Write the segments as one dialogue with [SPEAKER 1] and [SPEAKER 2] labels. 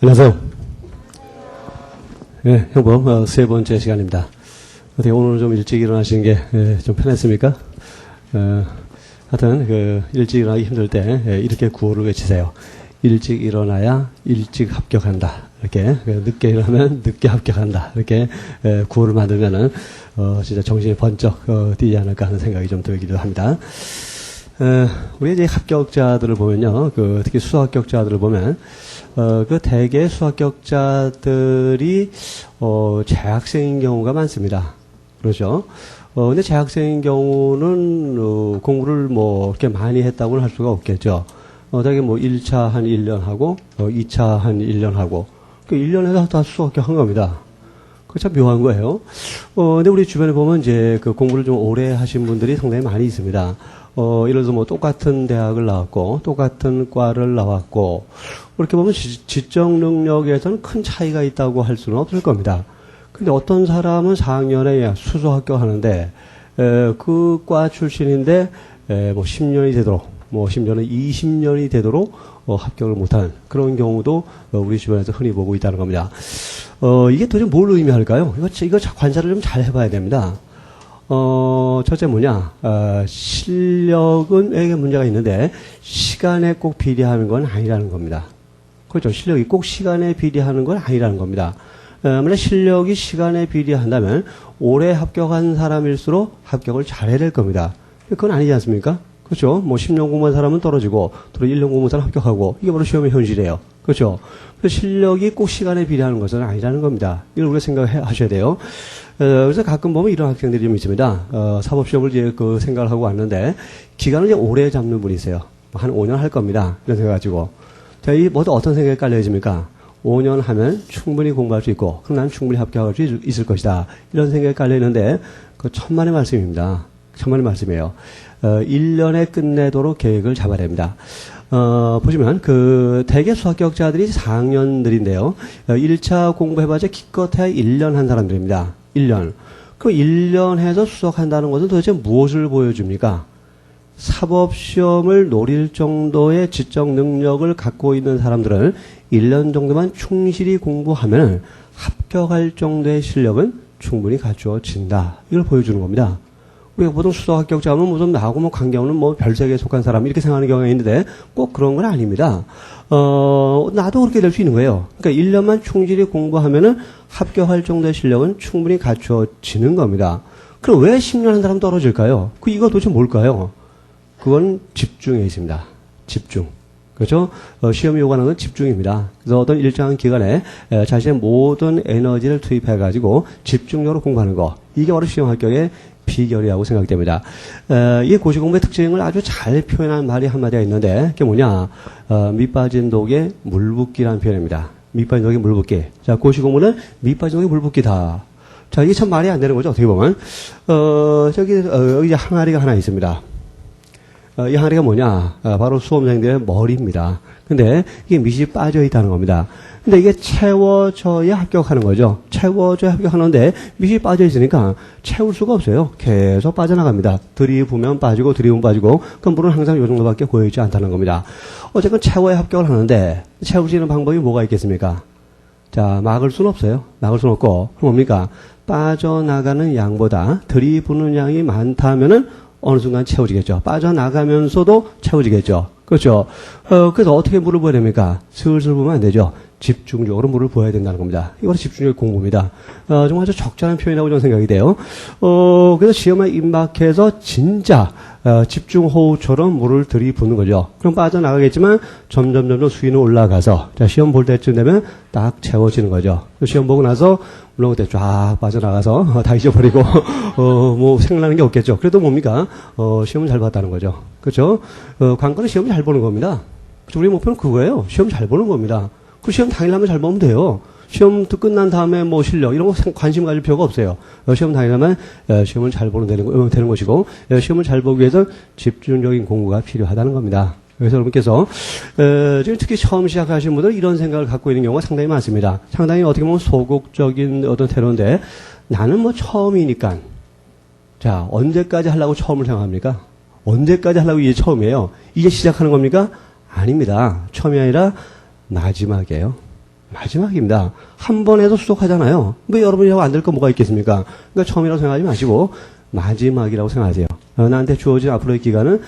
[SPEAKER 1] 안녕하세요. 네, 형법 세 번째 시간입니다. 어떻게 오늘 좀 일찍 일어나시는 게 좀 편했습니까? 하여튼 일찍 일어나기 힘들 때 이렇게 구호를 외치세요. 일찍 일어나야 일찍 합격한다. 이렇게 늦게 일어나면 늦게 합격한다. 이렇게 구호를 만들면은 진짜 정신이 번쩍 뛰지 않을까 하는 생각이 좀 들기도 합니다. 우리 이제 합격자들을 보면요, 특히 수학격자들을 보면 대개 수학격자들이 재학생인 경우가 많습니다. 그렇죠? 근데 재학생인 경우는 공부를 이렇게 많이 했다고는 할 수가 없겠죠. 대개 1차 한 1년 하고 2차 한 1년 하고 1년에서 다 수학격 한 겁니다. 그 참 묘한 거예요. 근데 우리 주변에 보면 이제 공부를 좀 오래 하신 분들이 상당히 많이 있습니다. 예를 들어서 똑같은 대학을 나왔고, 똑같은 과를 나왔고, 그렇게 보면 지적 능력에서는 큰 차이가 있다고 할 수는 없을 겁니다. 근데 어떤 사람은 4학년에 수소 합격하는데, 그 과 출신인데, 10년이 되도록, 심지어는 20년이 되도록, 합격을 못하는 그런 경우도 우리 주변에서 흔히 보고 있다는 겁니다. 이게 도대체 뭘 의미할까요? 이거 관찰을 좀 잘 해봐야 됩니다. 첫째 실력은 문제가 있는데, 시간에 꼭 비례하는 건 아니라는 겁니다. 그렇죠. 실력이 꼭 시간에 비례하는 건 아니라는 겁니다. 만약 실력이 시간에 비례한다면, 오래 합격한 사람일수록 합격을 잘해야 될 겁니다. 그건 아니지 않습니까? 그렇죠. 10년 공부한 사람은 떨어지고, 또 1년 공부한 사람은 합격하고, 이게 바로 시험의 현실이에요. 그렇죠. 그래서 실력이 꼭 시간에 비례하는 것은 아니라는 겁니다. 이걸 우리가 생각하셔야 돼요. 그래서 가끔 보면 이런 학생들이 좀 있습니다. 사법시험을 이제 생각을 하고 왔는데, 기간을 이제 오래 잡는 분이 있어요. 한 5년 할 겁니다. 이런 생각 가지고. 자, 이 어떤 생각이 깔려있습니까? 5년 하면 충분히 공부할 수 있고, 그럼 난 충분히 합격할 수 있을 것이다. 이런 생각이 깔려있는데, 천만의 말씀입니다. 천만의 말씀이에요. 1년에 끝내도록 계획을 잡아야 됩니다. 보시면, 대개 수학격자들이 4학년들인데요. 1차 공부해봐야 기껏해야 1년 한 사람들입니다. 1년. 그럼 1년 해서 수석한다는 것은 도대체 무엇을 보여줍니까? 사법시험을 노릴 정도의 지적 능력을 갖고 있는 사람들은 1년 정도만 충실히 공부하면 합격할 정도의 실력은 충분히 갖추어진다. 이걸 보여주는 겁니다. 우리가 보통 수석 합격자면 무슨 나하고 관계없는 별세계에 속한 사람 이렇게 생각하는 경우가 있는데 꼭 그런 건 아닙니다. 나도 그렇게 될 수 있는 거예요. 그러니까 1년만 충실히 공부하면은 합격할 정도의 실력은 충분히 갖추어지는 겁니다. 그럼 왜 10년 한 사람 떨어질까요? 이거 도대체 뭘까요? 그건 집중에 있습니다. 집중. 그렇죠? 시험이 요구하는 건 집중입니다. 그래서 어떤 일정한 기간에 자신의 모든 에너지를 투입해가지고 집중적으로 공부하는 거. 이게 바로 시험 합격의 비결이라고 생각됩니다. 이 고시공부의 특징을 아주 잘 표현한 말이 한마디가 있는데, 그게 뭐냐? 밑 빠진 독에 물 붓기라는 표현입니다. 밑 빠진 독에 물 붓기. 자, 고시공부는 밑 빠진 독에 물 붓기다. 자, 이게 참 말이 안 되는 거죠, 어떻게 보면. 여기 이제 항아리가 하나 있습니다. 이 항아리가 뭐냐? 바로 수험생들의 머리입니다. 근데 이게 밑이 빠져 있다는 겁니다. 근데 이게 채워져야 합격하는 거죠. 채워져야 합격하는데 밑이 빠져 있으니까 채울 수가 없어요. 계속 빠져나갑니다. 들이부면 빠지고 들이부면 빠지고 그럼 물은 항상 이 정도밖에 고여있지 않다는 겁니다. 어쨌든 채워야 합격을 하는데 채울 수 있는 방법이 뭐가 있겠습니까? 자, 막을 수는 없어요. 막을 수는 없고 그럼 뭡니까? 빠져나가는 양보다 들이부는 양이 많다면은 어느 순간 채워지겠죠. 빠져나가면서도 채워지겠죠. 그렇죠. 그래서 어떻게 물을 부어야 됩니까? 슬슬 부으면 안 되죠. 집중적으로 물을 부어야 된다는 겁니다. 이거는 집중력 공부입니다. 정말 아주 적절한 표현이라고 저는 생각이 돼요. 그래서 시험에 임박해서 진짜 집중 호흡처럼 물을 들이붓는 거죠. 그럼 빠져나가겠지만 점점 수위는 올라가서 자, 시험 볼 때쯤 되면 딱 채워지는 거죠. 시험 보고 나서 물론 그때 쫙 빠져나가서 다 잊어버리고 생각나는 게 없겠죠. 그래도 뭡니까? 시험을 잘 봤다는 거죠. 그렇죠? 관건은 시험 잘 보는 겁니다. 우리 목표는 그거예요. 시험 잘 보는 겁니다. 그 시험 당일날만 잘 보면 돼요. 시험 끝난 다음에 실력 이런 거 관심 가질 필요가 없어요. 시험 당일날만 시험을 잘 보는 되는 것이고 시험을 잘 보기 위해서 집중적인 공부가 필요하다는 겁니다. 그래서 여러분께서 지금 특히 처음 시작하시는 분들은 이런 생각을 갖고 있는 경우가 상당히 많습니다. 상당히 어떻게 보면 소극적인 어떤 태도인데 나는 처음이니까 자 언제까지 하려고 처음을 생각합니까? 언제까지 하려고 이게 처음이에요? 이제 시작하는 겁니까? 아닙니다. 처음이 아니라 마지막이에요. 마지막입니다. 한 번 해도 수록하잖아요. 뭐 여러분이 하고 안 될 거 뭐가 있겠습니까? 그러니까 처음이라고 생각하지 마시고 마지막이라고 생각하세요. 나한테 주어진 앞으로의 기간은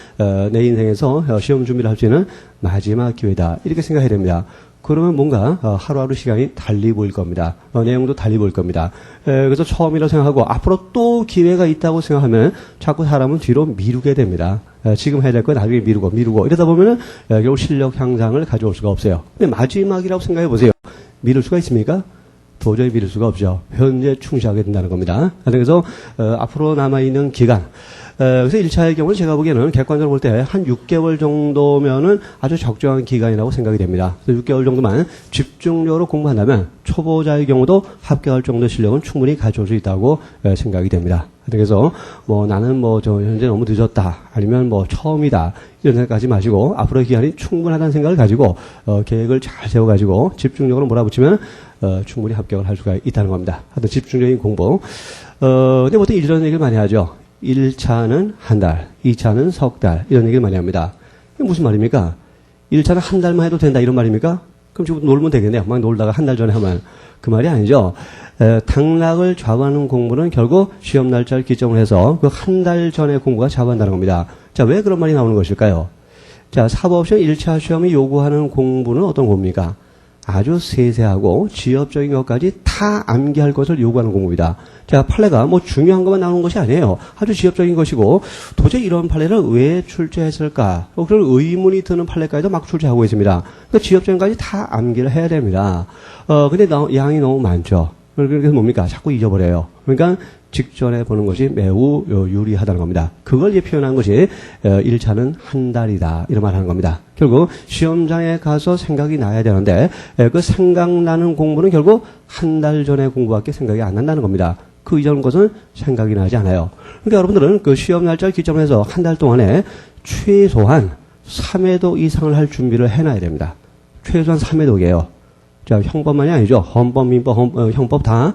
[SPEAKER 1] 내 인생에서 시험 준비를 할 수 있는 마지막 기회다. 이렇게 생각해야 됩니다. 그러면 뭔가 하루하루 시간이 달리 보일 겁니다. 내용도 달리 보일 겁니다. 그래서 처음이라고 생각하고 앞으로 또 기회가 있다고 생각하면 자꾸 사람은 뒤로 미루게 됩니다. 지금 해야 될 거 나중에 미루고 이러다 보면은 결국 실력 향상을 가져올 수가 없어요. 근데 마지막이라고 생각해 보세요. 미룰 수가 있습니까? 도저히 미룰 수가 없죠. 현재 충실하게 된다는 겁니다. 그래서 앞으로 남아있는 기간, 그래서 1차의 경우는 제가 보기에는 객관적으로 볼 때 한 6개월 정도면은 아주 적정한 기간이라고 생각이 됩니다. 그래서 6개월 정도만 집중적으로 공부한다면 초보자의 경우도 합격할 정도의 실력은 충분히 가져올 수 있다고 생각이 됩니다. 그래서 나는 저 현재 너무 늦었다, 아니면 처음이다, 이런 생각하지 마시고 앞으로의 기간이 충분하다는 생각을 가지고 계획을 잘 세워가지고 집중적으로 몰아붙이면 충분히 합격을 할 수가 있다는 겁니다. 하여튼 집중적인 공부. 근데 보통 이런 얘기를 많이 하죠. 1차는 한 달, 2차는 석 달, 이런 얘기를 많이 합니다. 이게 무슨 말입니까? 1차는 한 달만 해도 된다, 이런 말입니까? 그럼 지금 놀면 되겠네요. 막 놀다가 한 달 전에 하면. 그 말이 아니죠. 당락을 좌우하는 공부는 결국 시험 날짜를 기점으로 해서 그 한 달 전의 공부가 좌우한다는 겁니다. 자, 왜 그런 말이 나오는 것일까요? 자, 사법시험 1차 시험이 요구하는 공부는 어떤 공부입니까? 아주 세세하고 지엽적인 것까지 다 암기할 것을 요구하는 공부입니다. 자, 판례가 중요한 것만 나오는 것이 아니에요. 아주 지엽적인 것이고 도대체 이런 판례를 왜 출제했을까? 그런 의문이 드는 판례까지도 막 출제하고 있습니다. 그러니까 지엽적인 것까지 다 암기를 해야 됩니다. 근데 양이 너무 많죠. 그래서 뭡니까? 자꾸 잊어버려요. 그러니까 직전에 보는 것이 매우 유리하다는 겁니다. 그걸 표현한 것이 1차는 한 달이다, 이런 말 하는 겁니다. 결국 시험장에 가서 생각이 나야 되는데 그 생각나는 공부는 결국 한 달 전에 공부밖에 생각이 안 난다는 겁니다. 그 이전 것은 생각이 나지 않아요. 그러니까 여러분들은 그 시험 날짜를 기점으로 해서 한 달 동안에 최소한 3회독 이상을 할 준비를 해놔야 됩니다. 최소한 3회독이에요. 자, 형법만이 아니죠. 헌법, 민법, 형법 다,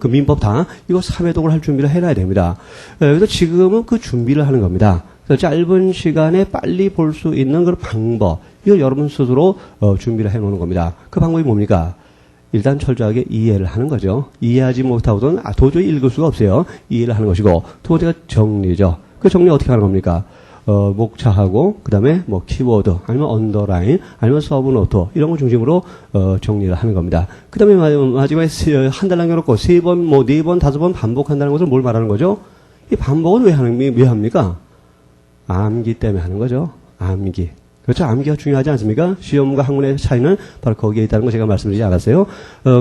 [SPEAKER 1] 그 민법 다, 이거 3회독을 할 준비를 해놔야 됩니다. 그래서 지금은 그 준비를 하는 겁니다. 그래서 짧은 시간에 빨리 볼 수 있는 그런 방법, 이걸 여러분 스스로 준비를 해 놓는 겁니다. 그 방법이 뭡니까? 일단 철저하게 이해를 하는 거죠. 이해하지 못하고는 도저히 읽을 수가 없어요. 이해를 하는 것이고, 두 번째가 정리죠. 그 정리 어떻게 하는 겁니까? 목차하고, 그 다음에 키워드, 아니면 언더라인, 아니면 서브노트, 이런 걸 중심으로, 정리를 하는 겁니다. 그 다음에 마지막에 한 달 남겨놓고, 3번, 4번, 5번 반복한다는 것을 뭘 말하는 거죠? 이 반복은 왜 합니까? 암기 때문에 하는 거죠. 암기. 그렇죠. 암기가 중요하지 않습니까? 시험과 학문의 차이는 바로 거기에 있다는 거 제가 말씀드리지 않았어요.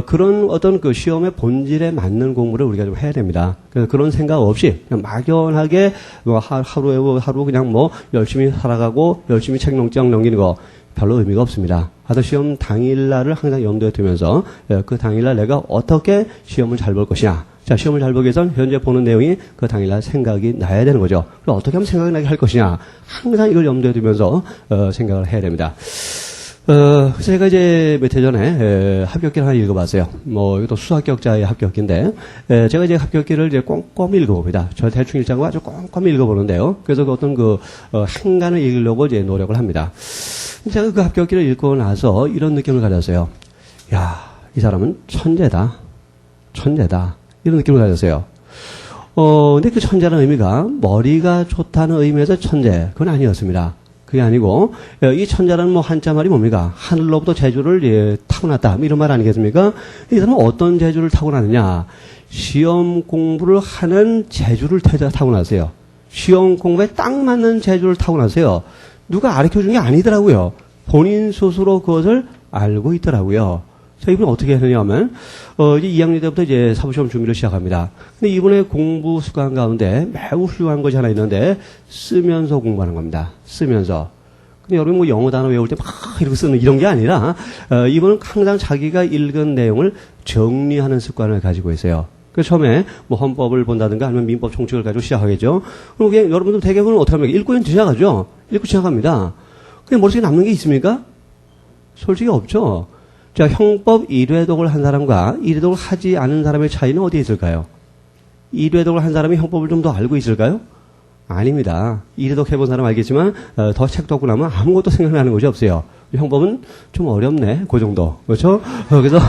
[SPEAKER 1] 그런 어떤 그 시험의 본질에 맞는 공부를 우리가 좀 해야 됩니다. 그런 생각 없이 그냥 막연하게 하루 그냥 열심히 살아가고 열심히 책 농장 넘기는 거 별로 의미가 없습니다. 하여튼 시험 당일날을 항상 염두에 두면서 그 당일날 내가 어떻게 시험을 잘 볼 것이냐. 자, 시험을 잘 보기 위해선 현재 보는 내용이 그 당일날 생각이 나야 되는 거죠. 그럼 어떻게 하면 생각이 나게 할 것이냐. 항상 이걸 염두에 두면서 생각을 해야 됩니다. 제가 이제 몇 해 전에 합격기를 하나 읽어봤어요. 이것도 수합격자의 합격기인데 제가 이제 합격기를 이제 꼼꼼히 읽어봅니다. 저 대충 읽자고 아주 꼼꼼히 읽어보는데요. 그래서 어떤 한간을 읽으려고 이제 노력을 합니다. 제가 그 합격기를 읽고 나서 이런 느낌을 가졌어요. 야, 이 사람은 천재다. 이런 느낌을 가졌어요. 근데 그 천재라는 의미가 머리가 좋다는 의미에서 천재, 그건 아니었습니다. 그게 아니고, 이 천재라는 한자말이 뭡니까? 하늘로부터 재주를 타고났다. 이런 말 아니겠습니까? 이 사람은 어떤 재주를 타고났느냐? 시험 공부를 하는 재주를 타고났어요. 시험 공부에 딱 맞는 재주를 타고났어요. 누가 가르쳐 준 게 아니더라고요. 본인 스스로 그것을 알고 있더라고요. 자, 이분은 어떻게 했느냐면, 이제 2학년 때부터 이제 사법시험 준비를 시작합니다. 근데 이분의 공부 습관 가운데 매우 훌륭한 것이 하나 있는데, 쓰면서 공부하는 겁니다. 쓰면서. 근데 여러분 영어 단어 외울 때 막 이렇게 쓰는 이런 게 아니라, 이분은 항상 자기가 읽은 내용을 정리하는 습관을 가지고 있어요. 그래서 처음에 헌법을 본다든가 아니면 민법 총칙을 가지고 시작하겠죠. 그럼 여러분들 대개는 어떻게 합니까? 읽고 지나가죠? 읽고 지나갑니다. 그냥 머릿속에 남는 게 있습니까? 솔직히 없죠. 자, 형법 1회독을 한 사람과 1회독을 하지 않은 사람의 차이는 어디에 있을까요? 1회독을 한 사람이 형법을 좀 더 알고 있을까요? 아닙니다. 1회독 해본 사람 알겠지만 더 책도 없고 나면 아무것도 생각나는 것이 없어요. 형법은 좀 어렵네. 그 정도. 그렇죠? 그래서,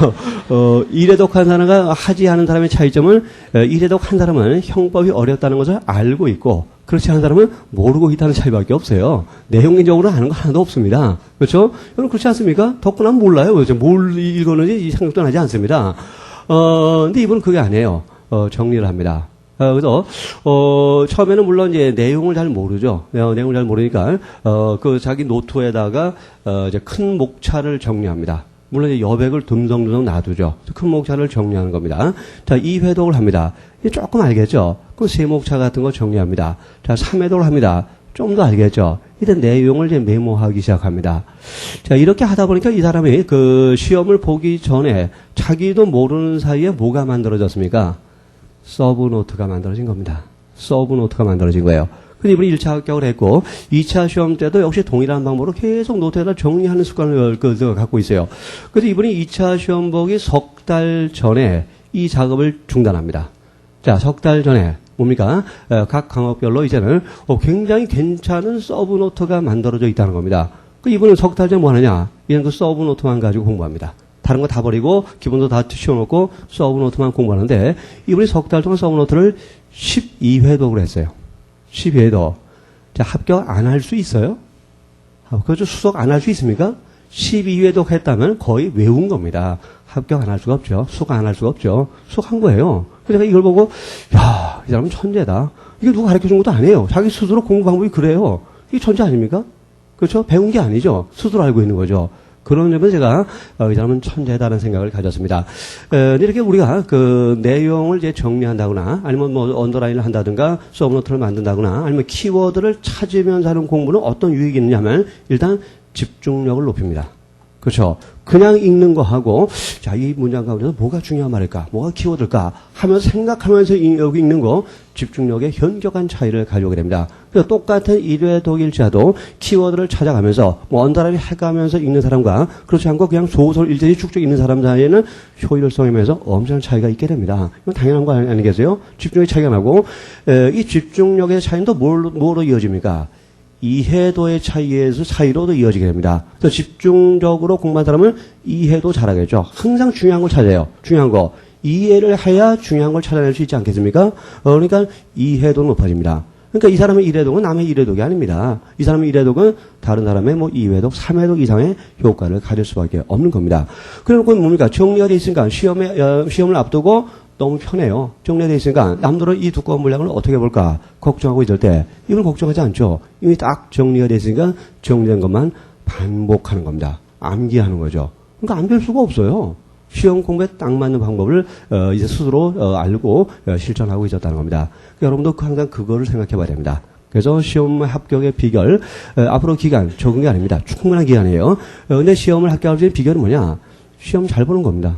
[SPEAKER 1] 이래독한 사람과 하지 않은 사람의 차이점은, 이래독한 사람은 형법이 어렵다는 것을 알고 있고, 그렇지 않은 사람은 모르고 있다는 차이밖에 없어요. 내용적으로 아는 거 하나도 없습니다. 그렇죠? 여러분 그렇지 않습니까? 덕분에 몰라요. 그렇죠? 뭘 읽었는지 생각도 나지 않습니다. 근데 이분은 그게 아니에요. 정리를 합니다. 그래서, 처음에는 물론 이제 내용을 잘 모르죠. 내용을 잘 모르니까, 그 자기 노트에다가, 이제 큰 목차를 정리합니다. 물론 이제 여백을 듬성듬성 놔두죠. 큰 목차를 정리하는 겁니다. 자, 2회독을 합니다. 이게 조금 알겠죠? 그 세목차 같은 거 정리합니다. 자, 3회독을 합니다. 좀 더 알겠죠? 이때 내용을 이제 메모하기 시작합니다. 자, 이렇게 하다 보니까 이 사람이 그 시험을 보기 전에 자기도 모르는 사이에 뭐가 만들어졌습니까? 서브노트가 만들어진 겁니다. 서브노트가 만들어진 거예요. 근데 이분이 1차 합격을 했고 2차 시험 때도 역시 동일한 방법으로 계속 노트에다 정리하는 습관을 갖고 있어요. 그래서 이분이 2차 시험 보기 석 달 전에 이 작업을 중단합니다. 자, 석 달 전에 뭡니까? 각 강업별로 이제는 굉장히 괜찮은 서브노트가 만들어져 있다는 겁니다. 그 이분은 석 달 전에 뭐 하느냐? 이런 그 서브노트만 가지고 공부합니다. 다른 거 다 버리고 기본도 다 치워놓고 서브노트만 공부하는데 이분이 석 달 동안 서브노트를 12회독을 했어요. 12회독. 자, 합격 안 할 수 있어요? 그렇죠. 수석 안 할 수 있습니까? 12회독 했다면 거의 외운 겁니다. 합격 안 할 수가 없죠. 수석 안 할 수가 없죠. 수석한 거예요. 그래서 제가 이걸 보고 야, 이 사람은 천재다. 이게 누가 가르쳐준 것도 아니에요. 자기 스스로 공부 방법이 그래요. 이게 천재 아닙니까? 그렇죠? 배운 게 아니죠. 스스로 알고 있는 거죠. 그런 점에서 제가 이 사람은 천재다라는 생각을 가졌습니다. 이렇게 우리가 그 내용을 이제 정리한다거나 아니면 뭐 언더라인을 한다든가 서브노트를 만든다거나 아니면 키워드를 찾으면서 하는 공부는 어떤 유익이 있느냐면 일단 집중력을 높입니다. 그렇죠. 그냥 읽는 거 하고 자, 이 문장 가운데서 뭐가 중요한 말일까? 뭐가 키워드일까? 하면서 생각하면서 여기 읽는 거 집중력의 현격한 차이를 가져오게 됩니다. 그래서 똑같은 1회독일지라도 키워드를 찾아가면서 뭐 언더라인 해가면서 읽는 사람과 그렇지 않고 그냥 소설 일제히 쭉쭉 읽는 사람 사이에는 효율성에 면에서 엄청난 차이가 있게 됩니다. 이건 당연한 거 아니겠어요? 집중력의 차이가 나고 이 집중력의 차이는 또 뭐로 이어집니까? 이해도의 차이로도 이어지게 됩니다. 그래서 집중적으로 공부한 사람은 이해도 잘하겠죠. 항상 중요한 걸 찾아요. 중요한 거. 이해를 해야 중요한 걸 찾아낼 수 있지 않겠습니까? 그러니까 이해도는 높아집니다. 그러니까 이 사람의 1회독은 남의 1회독이 아닙니다. 이 사람의 1회독은 다른 사람의 뭐 2회독, 3회독 이상의 효과를 가질 수밖에 없는 겁니다. 그리고 뭡니까? 정리가 되어 있으니까 시험을 앞두고 너무 편해요. 정리되어 있으니까 남들은 이 두꺼운 물량을 어떻게 볼까 걱정하고 있을 때 이걸 걱정하지 않죠. 이미 딱 정리가 되어 있으니까 정리된 것만 반복하는 겁니다. 암기하는 거죠. 그러니까 안 될 수가 없어요. 시험 공부에 딱 맞는 방법을 이제 스스로 알고 실천하고 있었다는 겁니다. 그러니까 여러분도 항상 그거를 생각해 봐야 됩니다. 그래서 시험 합격의 비결 앞으로 기간 적은 게 아닙니다. 충분한 기간이에요. 근데 시험을 합격할 수 있는 비결은 뭐냐? 시험 잘 보는 겁니다.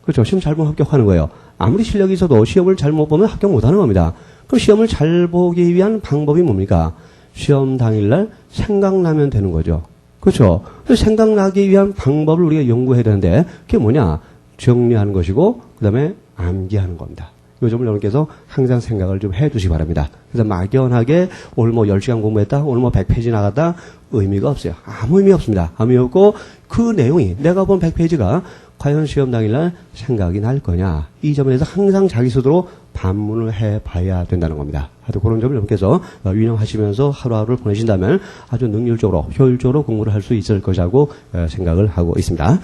[SPEAKER 1] 그렇죠. 시험 잘 보면 합격하는 거예요. 아무리 실력이 있어도 시험을 잘못 보면 합격 못하는 겁니다. 그럼 시험을 잘 보기 위한 방법이 뭡니까? 시험 당일날 생각나면 되는 거죠. 그렇죠. 생각나기 위한 방법을 우리가 연구해야 되는데 그게 뭐냐? 정리하는 것이고 그 다음에 암기하는 겁니다. 이 점을 여러분께서 항상 생각을 좀 해 두시기 바랍니다. 그래서 막연하게 오늘 뭐 10시간 공부했다, 오늘 뭐 100페이지 나갔다 의미가 없어요. 아무 의미 없습니다. 아무 의미 없고 그 내용이 내가 본 100페이지가 과연 시험 당일날 생각이 날 거냐. 이 점에 대해서 항상 자기 스스로 반문을 해봐야 된다는 겁니다. 하여튼 그런 점을 여러분께서 유념하시면서 하루하루를 보내신다면 아주 능률적으로 효율적으로 공부를 할 수 있을 것이라고 생각을 하고 있습니다.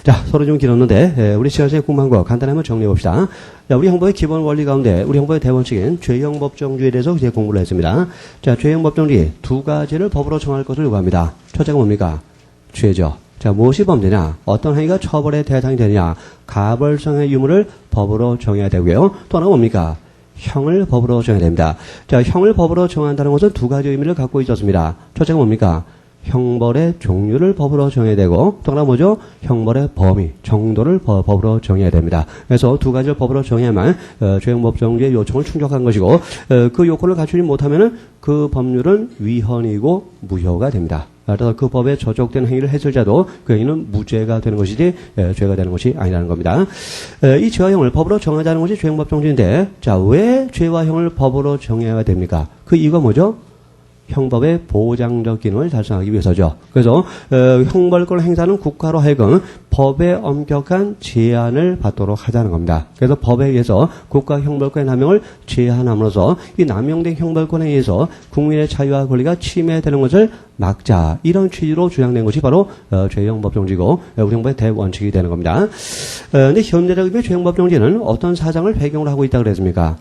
[SPEAKER 1] 자, 서로 좀 길었는데 우리 시간에 공부한 거 간단히 한번 정리해 봅시다. 자, 우리 형법의 기본 원리 가운데 우리 형법의 대원칙인 죄형 법정주의에 대해서 이제 공부를 했습니다. 자, 죄형 법정주의 두 가지를 법으로 정할 것을 요구합니다. 첫째가 뭡니까? 죄죠. 자, 무엇이 범죄냐? 어떤 행위가 처벌의 대상이 되느냐? 가벌성의 유무를 법으로 정해야 되고요. 또 하나가 뭡니까? 형을 법으로 정해야 됩니다. 자, 형을 법으로 정한다는 것은 두 가지 의미를 갖고 있었습니다. 첫째가 뭡니까? 형벌의 종류를 법으로 정해야 되고 또 하나 뭐죠? 형벌의 범위, 정도를 법으로 정해야 됩니다. 그래서 두 가지를 법으로 정해야만 죄형법정주의 요청을 충족한 것이고 그 요건을 갖추지 못하면 그 법률은 위헌이고 무효가 됩니다. 따라서 그 법에 저촉된 행위를 했을 자도 그 행위는 무죄가 되는 것이지 죄가 되는 것이 아니라는 겁니다. 이 죄와 형을 법으로 정하자는 것이 죄형법정주의인데 자, 왜 죄와 형을 법으로 정해야 됩니까? 그 이유가 뭐죠? 형법의 보장적 기능을 달성하기 위해서죠. 그래서 형벌권을 행사하는 국가로 하여금 법에 엄격한 제한을 받도록 하자는 겁니다. 그래서 법에 의해서 국가 형벌권의 남용을 제한함으로써 이 남용된 형벌권에 의해서 국민의 자유와 권리가 침해되는 것을 막자, 이런 취지로 주장된 것이 바로 죄형법정지고 우리 형법의 대원칙이 되는 겁니다. 근데 현대적 의미의 죄형법정지는 어떤 사상을 배경으로 하고 있다고 그랬습니까?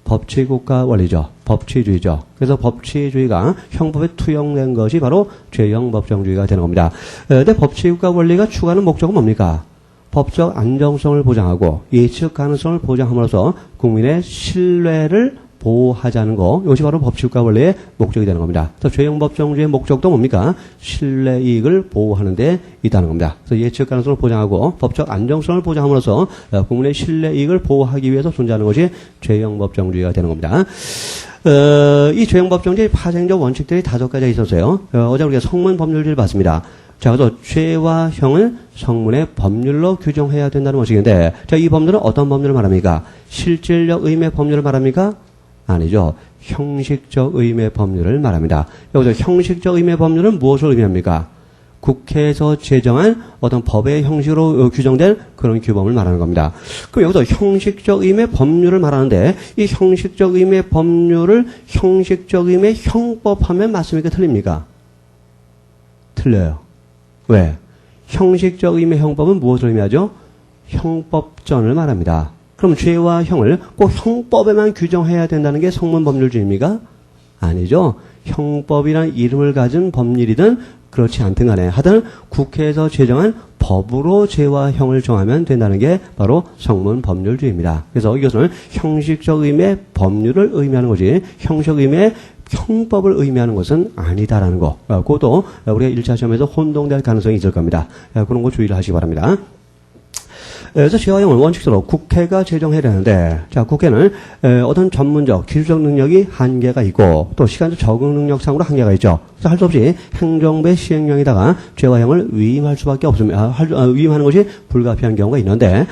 [SPEAKER 1] 법치국가 원리죠. 법치주의죠. 그래서 법치주의가 형법에 투영된 것이 바로 죄형법정주의가 되는 겁니다. 근데 법치국가 원리가 추구하는 목적은 뭡니까? 법적 안정성을 보장하고 예측 가능성을 보장함으로써 국민의 신뢰를 보호하자는 거, 이것이 바로 법치국가 원리의 목적이 되는 겁니다. 그래서 죄형법정주의의 목적도 뭡니까? 신뢰 이익을 보호하는 데 있다는 겁니다. 그래서 예측 가능성을 보장하고 법적 안정성을 보장함으로써 국민의 신뢰 이익을 보호하기 위해서 존재하는 것이 죄형법정주의가 되는 겁니다. 이 죄형법정주의 파생적 원칙들이 5가지가 있었어요. 어제 우리가 성문 법률지를 봤습니다. 자, 그래서 죄와 형을 성문의 법률로 규정해야 된다는 원칙인데, 자, 이 법률은 어떤 법률을 말합니까? 실질적 의미의 법률을 말합니까? 아니죠. 형식적 의미의 법률을 말합니다. 여기서 형식적 의미의 법률은 무엇을 의미합니까? 국회에서 제정한 어떤 법의 형식으로 규정된 그런 규범을 말하는 겁니다. 그럼 여기서 형식적 의미의 법률을 말하는데, 이 형식적 의미의 법률을 형식적 의미의 형법하면 맞습니까? 틀립니까? 틀려요. 왜? 형식적 의미의 형법은 무엇을 의미하죠? 형법전을 말합니다. 그럼 죄와 형을 꼭 형법에만 규정해야 된다는 게 성문법률주의입니까? 아니죠. 형법이란 이름을 가진 법률이든 그렇지 않든 간에 하여튼 국회에서 제정한 법으로 죄와 형을 정하면 된다는 게 바로 성문법률주의입니다. 그래서 이것은 형식적 의미의 법률을 의미하는 거지 형식 의미의 형법을 의미하는 것은 아니다라는 거. 그것도 우리가 1차 시험에서 혼동될 가능성이 있을 겁니다. 그런 거 주의를 하시기 바랍니다. 그래서 죄와 형을 원칙적으로 국회가 제정해야 되는데, 자, 국회는 어떤 전문적, 기술적 능력이 한계가 있고, 또 시간적 적응 능력상으로 한계가 있죠. 그래서 할 수 없이 행정부의 시행령에다가 죄와 형을 위임할 수밖에 없습니다. 위임하는 것이 불가피한 경우가 있는데,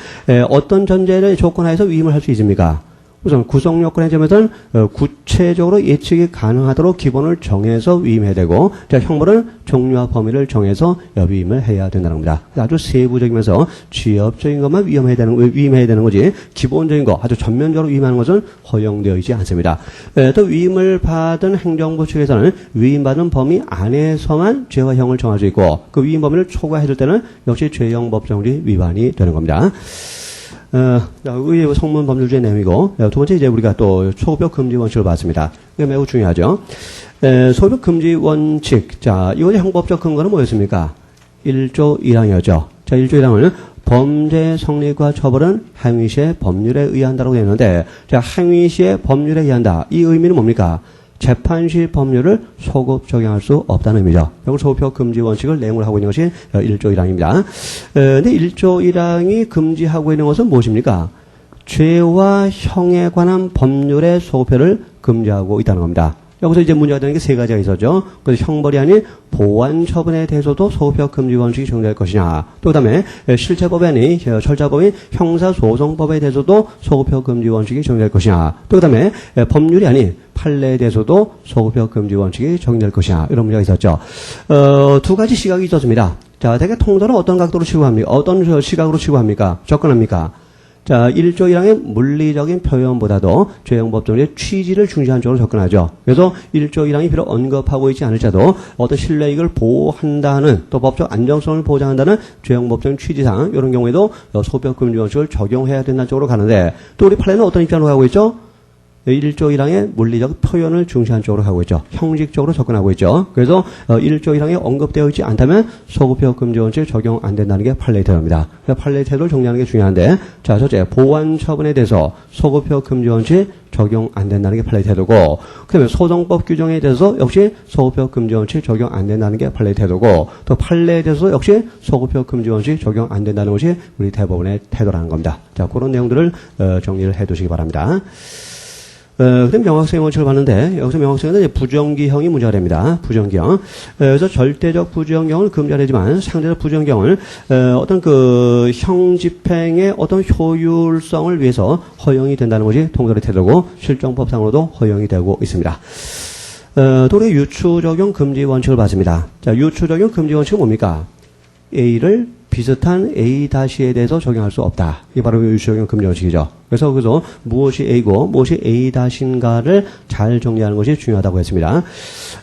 [SPEAKER 1] 어떤 전제를 조건하에서 위임을 할 수 있습니까? 우선 구성 요건의 점에서는 구체적으로 예측이 가능하도록 기본을 정해서 위임해야 되고, 자, 형벌은 종류와 범위를 정해서 위임을 해야 된다는 겁니다. 아주 세부적이면서 취업적인 것만 위임해야 되는 거지 기본적인 거 아주 전면적으로 위임하는 것은 허용되어 있지 않습니다. 또 위임을 받은 행정부 측에서는 위임받은 범위 안에서만 죄와 형을 정할 수 있고, 그 위임 범위를 초과했을 때는 역시 죄형법정주의 위반이 되는 겁니다. 의회 성문 법률주의 내용이고, 두 번째 이제 우리가 또 소급 금지 원칙을 봤습니다. 이게 매우 중요하죠. 소급 금지 원칙. 자, 이것의 형법적 근거는 뭐였습니까? 1조 1항이었죠. 자, 1조 1항은 범죄 성립과 처벌은 행위 시의 법률에 의한다라고 되어 있는데, 자, 행위 시의 법률에 의한다. 이 의미는 뭡니까? 재판 시 법률을 소급 적용할 수 없다는 의미죠. 이걸 소급 금지 원칙을 내용으로 하고 있는 것이 1조 1항입니다. 근데 1조 1항이 금지하고 있는 것은 무엇입니까? 죄와 형에 관한 법률의 소급표를 금지하고 있다는 겁니다. 여기서 이제 문제가 되는 게 3가지가 있었죠. 그래서 형벌이 아닌 보완 처분에 대해서도 소급표 금지 원칙이 적용될 것이냐. 또 그다음에 실체법이 아닌 절차법인 형사소송법에 대해서도 소급표 금지 원칙이 적용될 것이냐. 또 그다음에 법률이 아닌 판례에 대해서도 소급표 금지 원칙이 적용될 것이냐. 이런 문제가 있었죠. 2가지 시각이 있었습니다. 자, 대개 통도는 어떤 각도로 치부합니까? 어떤 시각으로 치부합니까? 접근합니까? 자, 1조 1항의 물리적인 표현보다도 죄형법정의 취지를 중시한 쪽으로 접근하죠. 그래서 1조 1항이 비록 언급하고 있지 않을지라도 어떤 신뢰이익을 보호한다는, 또 법적 안정성을 보장한다는 죄형법정 취지상 이런 경우에도 소급금지 원칙을 적용해야 된다는 쪽으로 가는데, 또 우리 판례는 어떤 입장으로 가고 있죠? 1조 1항의 물리적 표현을 중시한 쪽으로 가고 있죠. 형식적으로 접근하고 있죠. 그래서 1조 1항에 언급되어 있지 않다면 소급표 금지 원칙 적용 안 된다는 게 판례의 태도입니다. 판례의 태도를 정리하는 게 중요한데, 자, 첫째, 보완 처분에 대해서 소급표 금지 원칙 적용 안 된다는 게 판례의 태도고, 그다음에 소송법 규정에 대해서 역시 소급표 금지 원칙 적용 안 된다는 게 판례의 태도고, 또 판례에 대해서 역시 소급표 금지 원칙 적용 안 된다는 것이 우리 대법원의 태도라는 겁니다. 자, 그런 내용들을 정리를 해 두시기 바랍니다. 그다음 명확성의 원칙을 봤는데, 여기서 명확성에는 이제 부정기형이 문제가 됩니다. 부정기형. 그래서 절대적 부정기형을 금지하지만 상대적 부정기형을 어떤 그 형 집행의 어떤 효율성을 위해서 허용이 된다는 것이 통설의 태도고, 실정법상으로도 허용이 되고 있습니다. 또 우리가 유추 적용 금지 원칙을 봤습니다. 자, 유추 적용 금지 원칙은 뭡니까? A를 비슷한 A-에 대해서 적용할 수 없다. 이게 바로 유추 적용 금지 원칙이죠. 그래서 무엇이 A고 무엇이 A-인가를 잘 정리하는 것이 중요하다고 했습니다.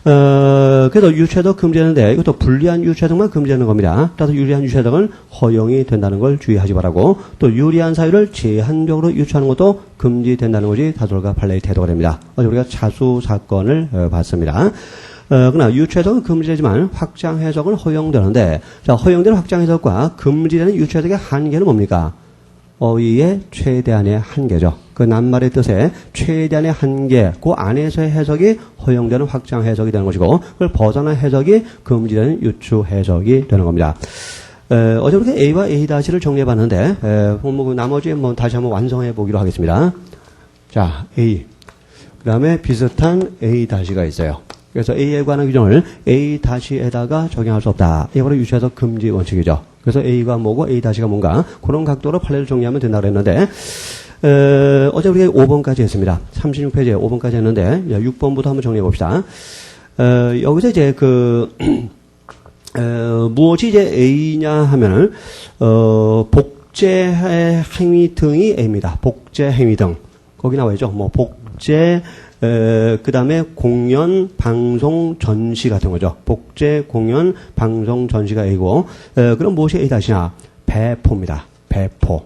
[SPEAKER 1] 그래서 유체적 금지하는데 이것도 불리한 유체적만 금지하는 겁니다. 따라서 유리한 유체적은 허용이 된다는 걸 주의하지 바라고, 또 유리한 사유를 제한적으로 유추하는 것도 금지된다는 것이 다솔과 판례의 태도가 됩니다. 어제 우리가 자수 사건을 봤습니다. 그러나 유추해석은 금지되지만 확장 해석은 허용되는데, 자, 허용되는 확장 해석과 금지되는 유추 해석의 한계는 뭡니까? 어휘의 최대한의 한계죠. 그 낱말의 뜻에 최대한의 한계, 그 안에서의 해석이 허용되는 확장 해석이 되는 것이고, 그걸 벗어난 해석이 금지되는 유추 해석이 되는 겁니다. 어제 우리가 A와 A-를 정리해봤는데, 나머지 다시 한번 완성해 보기로 하겠습니다. 자, A. 그 다음에 비슷한 A-가 있어요. 그래서 A에 관한 규정을 A-에다가 적용할 수 없다. 이게 바로 유추해석 금지 원칙이죠. 그래서 A가 뭐고 A-가 뭔가 그런 각도로 판례를 정리하면 된다고 그랬는데, 어제 우리가 5번까지 했습니다. 36페이지에 5번까지 했는데, 6번부터 한번 정리해 봅시다. 여기서 이제 무엇이 이제 A냐 하면은, 복제 행위 등이 A입니다. 복제 행위 등. 거기 나와 있죠. 뭐, 복제, 그 다음에 공연, 방송, 전시 같은 거죠. 복제, 공연, 방송, 전시가 A고, 그럼 무엇이 A-냐? 배포입니다. 배포.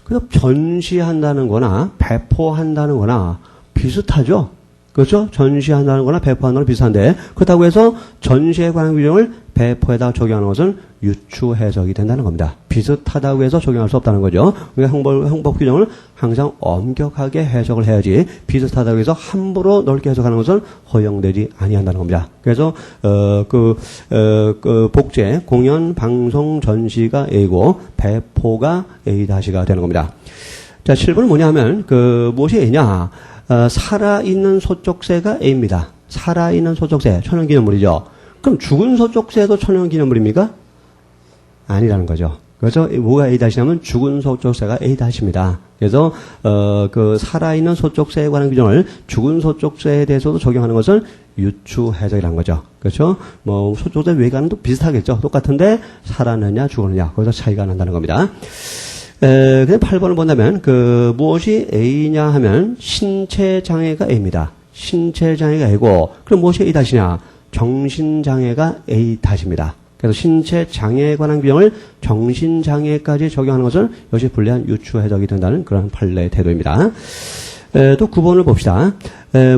[SPEAKER 1] 그래서 전시한다는 거나, 배포한다는 거나 비슷하죠? 그렇죠? 전시한다는 거나 배포하는 거나 비슷한데, 그렇다고 해서 전시에 관한 규정을 배포에다 적용하는 것은 유추 해석이 된다는 겁니다. 비슷하다고 해서 적용할 수 없다는 거죠. 그러니까 형법 규정을 항상 엄격하게 해석을 해야지, 비슷하다고 해서 함부로 넓게 해석하는 것은 허용되지 아니한다는 겁니다. 그래서 복제, 공연, 방송, 전시가 A고 배포가 A-가 되는 겁니다. 자, 7번은 뭐냐 하면 무엇이 A냐? 살아있는 소쪽새가 A입니다. 살아있는 소쪽새, 천연기념물이죠. 그럼 죽은 소쪽새도 천연기념물입니까? 아니라는 거죠. 그래서 뭐가 A-냐면 죽은 소쪽새가 A-입니다. 그래서 살아있는 소쪽새에 관한 규정을 죽은 소쪽새에 대해서도 적용하는 것은 유추 해석이라는 거죠. 그렇죠? 뭐 소쪽새 외관은 또 비슷하겠죠. 똑같은데 살았느냐 죽었느냐, 거기서 차이가 난다는 겁니다. 근데 8번을 본다면, 무엇이 A냐 하면, 신체장애가 A입니다. 신체장애가 A고, 그럼 무엇이 A-냐? 정신장애가 A-입니다. 그래서 신체장애에 관한 규정을 정신장애까지 적용하는 것은 역시 불리한 유추 해석이 된다는 그런 판례의 태도입니다. 또 9번을 봅시다.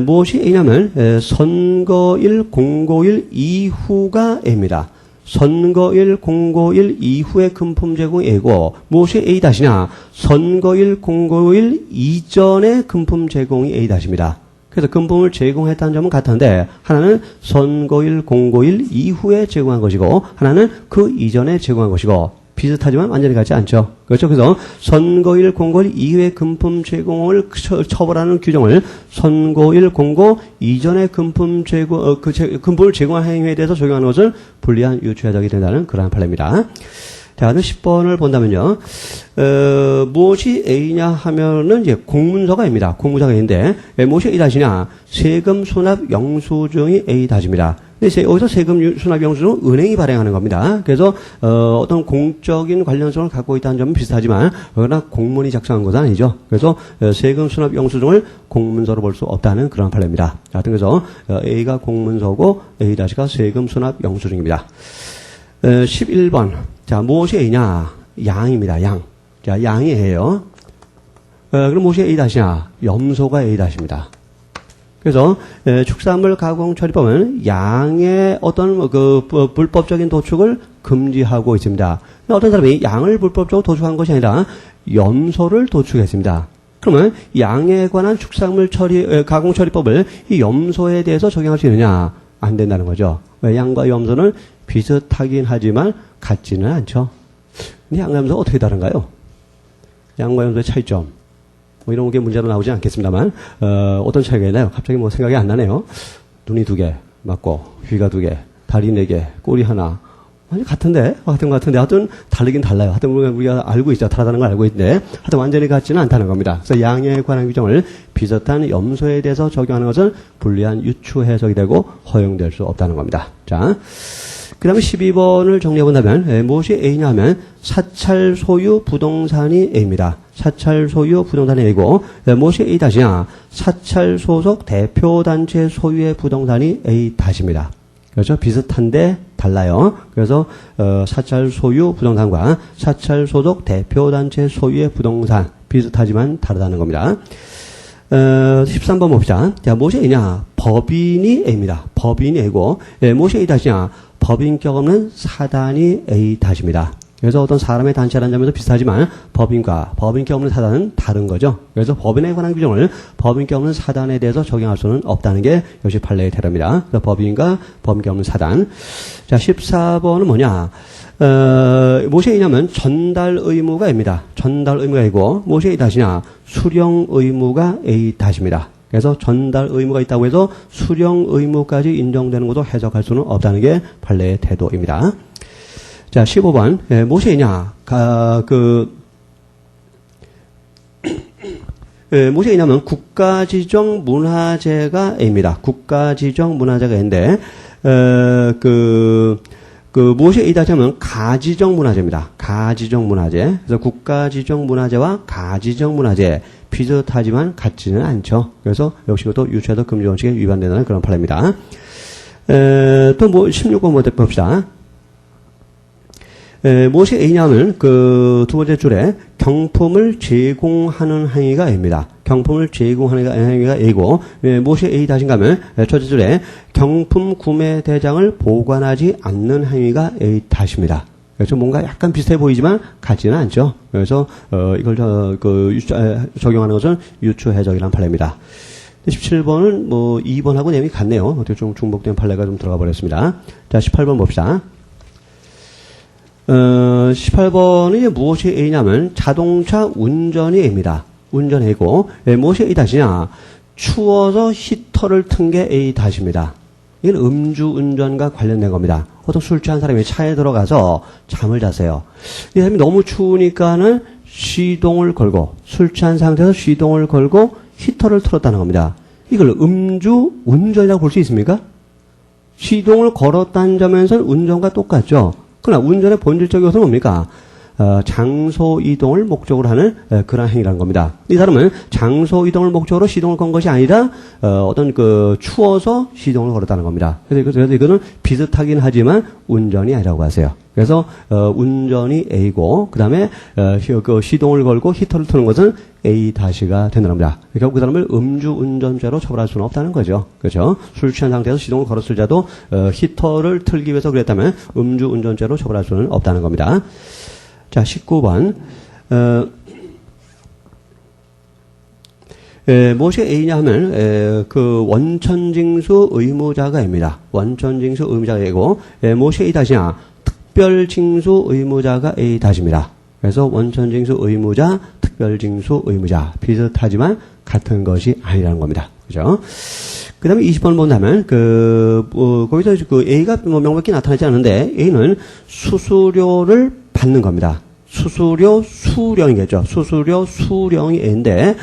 [SPEAKER 1] 무엇이 A냐면, 선거일, 공고일 이후가 A입니다. 선거일, 공고일 이후의 금품 제공이 A고, 무엇이 A-냐? 선거일, 공고일 이전의 금품 제공이 A-입니다. 그래서 금품을 제공했다는 점은 같은데, 하나는 선거일, 공고일 이후에 제공한 것이고, 하나는 그 이전에 제공한 것이고, 비슷하지만 완전히 같지 않죠. 그렇죠? 그래서 선거일, 공고일 이후의 금품 제공을 처벌하는 규정을 선거일, 공고 이전의 금품 제공, 금품을 제공한 행위에 대해서 적용하는 것을 불리한 유추 해석이 된다는 그러한 판례입니다. 자, 10번을 본다면요. 무엇이 A냐 하면은 이제 공문서가 A입니다. 공문서가 A인데, 무엇이 A-냐? 세금 수납 영수증이 A-입니다. 여기서 세금 수납 영수증은 은행이 발행하는 겁니다. 그래서, 어떤 공적인 관련성을 갖고 있다는 점은 비슷하지만, 그러나 공문이 작성한 것은 아니죠. 그래서, 세금 수납 영수증을 공문서로 볼 수 없다는 그런 판례입니다. 하여튼 그래서, A가 공문서고, A-가 세금 수납 영수증입니다. 11번. 자, 무엇이 A냐? 양입니다. 양. 자, 양이 A예요. 그럼 무엇이 A-냐? 염소가 A-입니다. 그래서 축산물 가공 처리법은 양의 어떤 불법적인 도축을 금지하고 있습니다. 어떤 사람이 양을 불법적으로 도축한 것이 아니라 염소를 도축했습니다. 그러면 양에 관한 축산물 가공 처리법을 이 염소에 대해서 적용할 수 있느냐? 안 된다는 거죠. 양과 염소는 비슷하긴 하지만 같지는 않죠. 근데 양과 염소가 어떻게 다른가요? 양과 염소의 차이점. 뭐 이런 게 문제로 나오지 않겠습니다만, 어떤 차이가 있나요? 갑자기 뭐 생각이 안 나네요. 눈이 2개 맞고, 귀가 2개, 다리 4개, 꼬리 하나. 아니, 같은 것 같은데, 하여튼 다르긴 달라요. 하여튼 우리가 알고 있죠. 다르다는 걸 알고 있는데, 하여튼 완전히 같지는 않다는 겁니다. 그래서 양에 관한 규정을 비슷한 염소에 대해서 적용하는 것은 불리한 유추 해석이 되고 허용될 수 없다는 겁니다. 자, 그 다음에 12번을 정리해본다면, 무엇이 A냐 하면, 사찰 소유 부동산이 A입니다. 사찰 소유 부동산이 A고, 무엇이 A-냐? 사찰 소속 대표단체 소유의 부동산이 A-입니다. 그렇죠? 비슷한데 달라요. 그래서 사찰 소유 부동산과 사찰 소속 대표단체 소유의 부동산 비슷하지만 다르다는 겁니다. 13번 봅시다. 자, 무엇이 A냐? 법인이 A입니다. 법인이 A고, 무엇이 A-냐? 법인격 없는 사단이 A-입니다. 그래서 어떤 사람의 단체라는 점에서 비슷하지만 법인과 법인격 없는 사단은 다른 거죠. 그래서 법인에 관한 규정을 법인격 없는 사단에 대해서 적용할 수는 없다는 게 역시 판례의 테러입니다. 그래서 법인과 법인격 없는 사단. 자, 14번은 뭐냐? 무엇이 A냐면 전달 의무가 A입니다. 전달 의무가 A고, 무엇이 A-냐? 수령 의무가 A-입니다. 그래서 전달 의무가 있다고 해서 수령 의무까지 인정되는 것도 해석할 수는 없다는 게 판례의 태도입니다. 자, 15번. 무엇이 A냐? 무엇이 A냐면 국가지정 문화재가 A입니다. 국가지정 문화재가 A인데, 무엇이 A다냐면 가지정 문화재입니다. 가지정 문화재. 그래서 국가지정 문화재와 가지정 문화재 비슷하지만 같지는 않죠. 그래서 역시 이것도 유체적 금지 원칙에 위반되는 그런 판례입니다. 또 16번 봅시다. 무엇이 A냐면 두 번째 줄에 경품을 제공하는 행위가 A입니다. 경품을 제공하는 행위가 A고, 무엇이 A-인가 하면 첫째 줄에 경품 구매 대장을 보관하지 않는 행위가 A-입니다. 그래서 뭔가 약간 비슷해 보이지만 같지는 않죠. 그래서 이걸 적용하는 것은 유추 해석이라는 판례입니다. 17번은 2번하고 내용이 같네요. 어떻게 좀 중복된 판례가 좀 들어가 버렸습니다. 자, 18번 봅시다. 18번이 무엇이 A냐면 자동차 운전이 A입니다. 운전 A고, 무엇이 A-냐? 추워서 히터를 튼 게 A-입니다. 이건 음주운전과 관련된 겁니다. 어떤 술 취한 사람이 차에 들어가서 잠을 잤어요. 이 사람이 너무 추우니까는 시동을 걸고, 술 취한 상태에서 시동을 걸고 히터를 틀었다는 겁니다. 이걸 음주운전이라고 볼 수 있습니까? 시동을 걸었다는 점에서는 운전과 똑같죠. 그러나 운전의 본질적인 것은 뭡니까? 장소 이동을 목적으로 하는 그런 행위라는 겁니다. 이 사람은 장소 이동을 목적으로 시동을 건 것이 아니라 어떤 추워서 시동을 걸었다는 겁니다. 그래서 이거는 비슷하긴 하지만 운전이 아니라고 하세요. 그래서 운전이 A고, 그 다음에 시동을 걸고 히터를 트는 것은 A-가 된다는 겁니다. 그러니까 그 사람을 음주운전죄로 처벌할 수는 없다는 거죠. 그렇죠? 술 취한 상태에서 시동을 걸었을 자도 히터를 틀기 위해서 그랬다면 음주운전죄로 처벌할 수는 없다는 겁니다. 자, 19번. 무엇이 A냐 하면, 원천징수 의무자가 A입니다. 원천징수 의무자가 A고, 무엇이 A-냐? 특별징수 의무자가 A-입니다. 그래서 원천징수 의무자, 특별징수 의무자. 비슷하지만 같은 것이 아니라는 겁니다. 그죠? 그 다음에 20번 본다면, 거기서 A가 명백히 나타나지 않는데, A는 수수료를 받는 겁니다. 수수료 수령이겠죠. 수수료 수령이 A인데,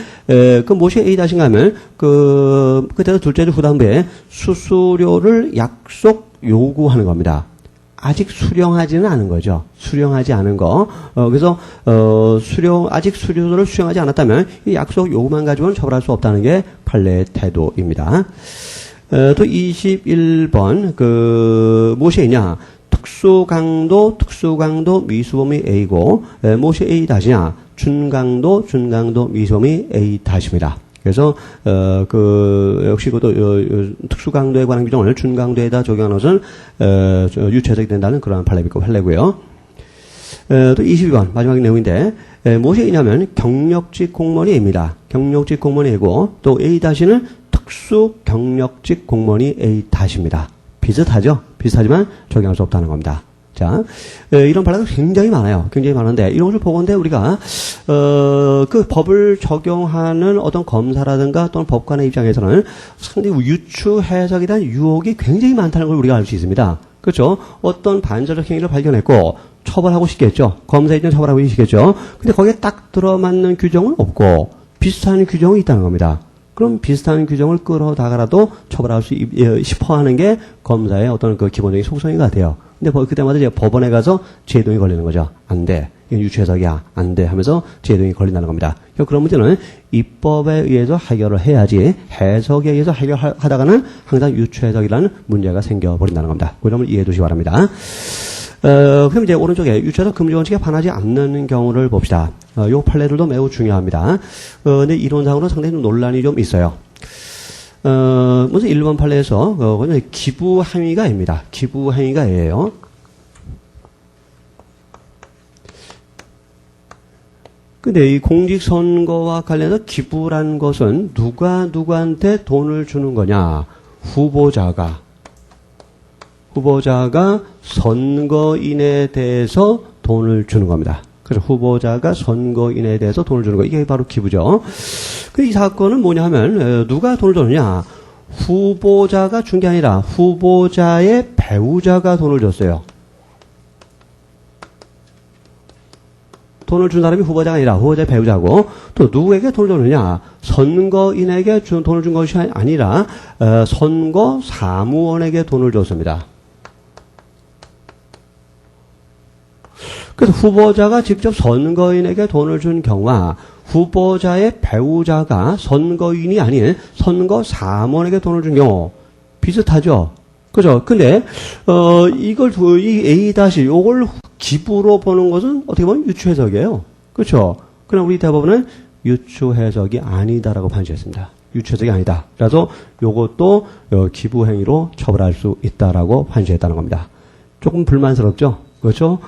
[SPEAKER 1] 무엇이 A-인가 하면, 그때도 둘째 주 후반부에 수수료를 약속 요구하는 겁니다. 아직 수령하지는 않은 거죠. 수령하지 않은 거. 그래서, 아직 수수료를 수령하지 않았다면, 이 약속 요구만 가지고는 처벌할 수 없다는 게 판례의 태도입니다. 또 21번, 무엇이 있냐? 특수강도 미수범위 A고, 무엇이 A-냐? 준강도 미수범위 A-입니다. 그래서, 역시 그것도, 특수강도에 관한 규정을 준강도에다 적용하는 것은, 유체적이 된다는 그런 판례고요. 또 22번, 마지막 내용인데, 무엇이 A냐면, 경력직 공무원이 A입니다. 경력직 공무원이 A고, 또 A-는 특수 경력직 공무원이 A-입니다. 비슷하죠? 비슷하지만 적용할 수 없다는 겁니다. 자, 이런 판례가 굉장히 많아요. 굉장히 많은데, 이런 것을 보건대 우리가, 그 법을 적용하는 어떤 검사라든가 또는 법관의 입장에서는 상당히 유추 해석에 대한 유혹이 굉장히 많다는 걸 우리가 알 수 있습니다. 그렇죠? 어떤 반절적 행위를 발견했고 처벌하고 싶겠죠. 검사 이전 처벌하고 싶겠죠. 근데 거기에 딱 들어맞는 규정은 없고 비슷한 규정이 있다는 겁니다. 그럼 비슷한 규정을 끌어다가라도 처벌할 수 싶어 하는 게 검사의 어떤 그 기본적인 속성인 것 같아요. 근데 그때마다 이제 법원에 가서 제동이 걸리는 거죠. 안 돼. 이건 유추해석이야. 안 돼. 하면서 제동이 걸린다는 겁니다. 그런 문제는 입법에 의해서 해결을 해야지 해석에 의해서 해결하다가는 항상 유추해석이라는 문제가 생겨버린다는 겁니다. 그 점을 이해해 두시기 바랍니다. 그럼 이제 오른쪽에 유추해석 금지 원칙에 반하지 않는 경우를 봅시다. 요 판례들도 매우 중요합니다. 근데 이론상으로 상당히 좀 논란이 좀 있어요. 먼저 1번 판례에서, 기부 행위가입니다. 기부 행위가예요. 근데 이 공직선거와 관련해서 기부란 것은 누가 누구한테 돈을 주는 거냐? 후보자가 선거인에 대해서 돈을 주는 겁니다. 그래서 후보자가 선거인에 대해서 돈을 주는 거. 이게 바로 기부죠. 이 사건은 뭐냐 하면, 누가 돈을 줬느냐? 후보자가 준 게 아니라 후보자의 배우자가 돈을 줬어요. 돈을 준 사람이 후보자가 아니라 후보자의 배우자고, 또 누구에게 돈을 줬느냐? 선거인에게 돈을 준 것이 아니라 선거 사무원에게 돈을 줬습니다. 그래서 후보자가 직접 선거인에게 돈을 준 경우와 후보자의 배우자가 선거인이 아닌 선거 사무원에게 돈을 준 경우 비슷하죠. 그죠? 근데 이 A 요걸 기부로 보는 것은 어떻게 보면 유추해석이에요. 그렇죠? 그러나 우리 대법원은 유추해석이 아니다라고 판시했습니다. 유추해석이 아니다. 그래서 요것도 기부 행위로 처벌할 수 있다라고 판시했다는 겁니다. 조금 불만스럽죠? 그렇죠?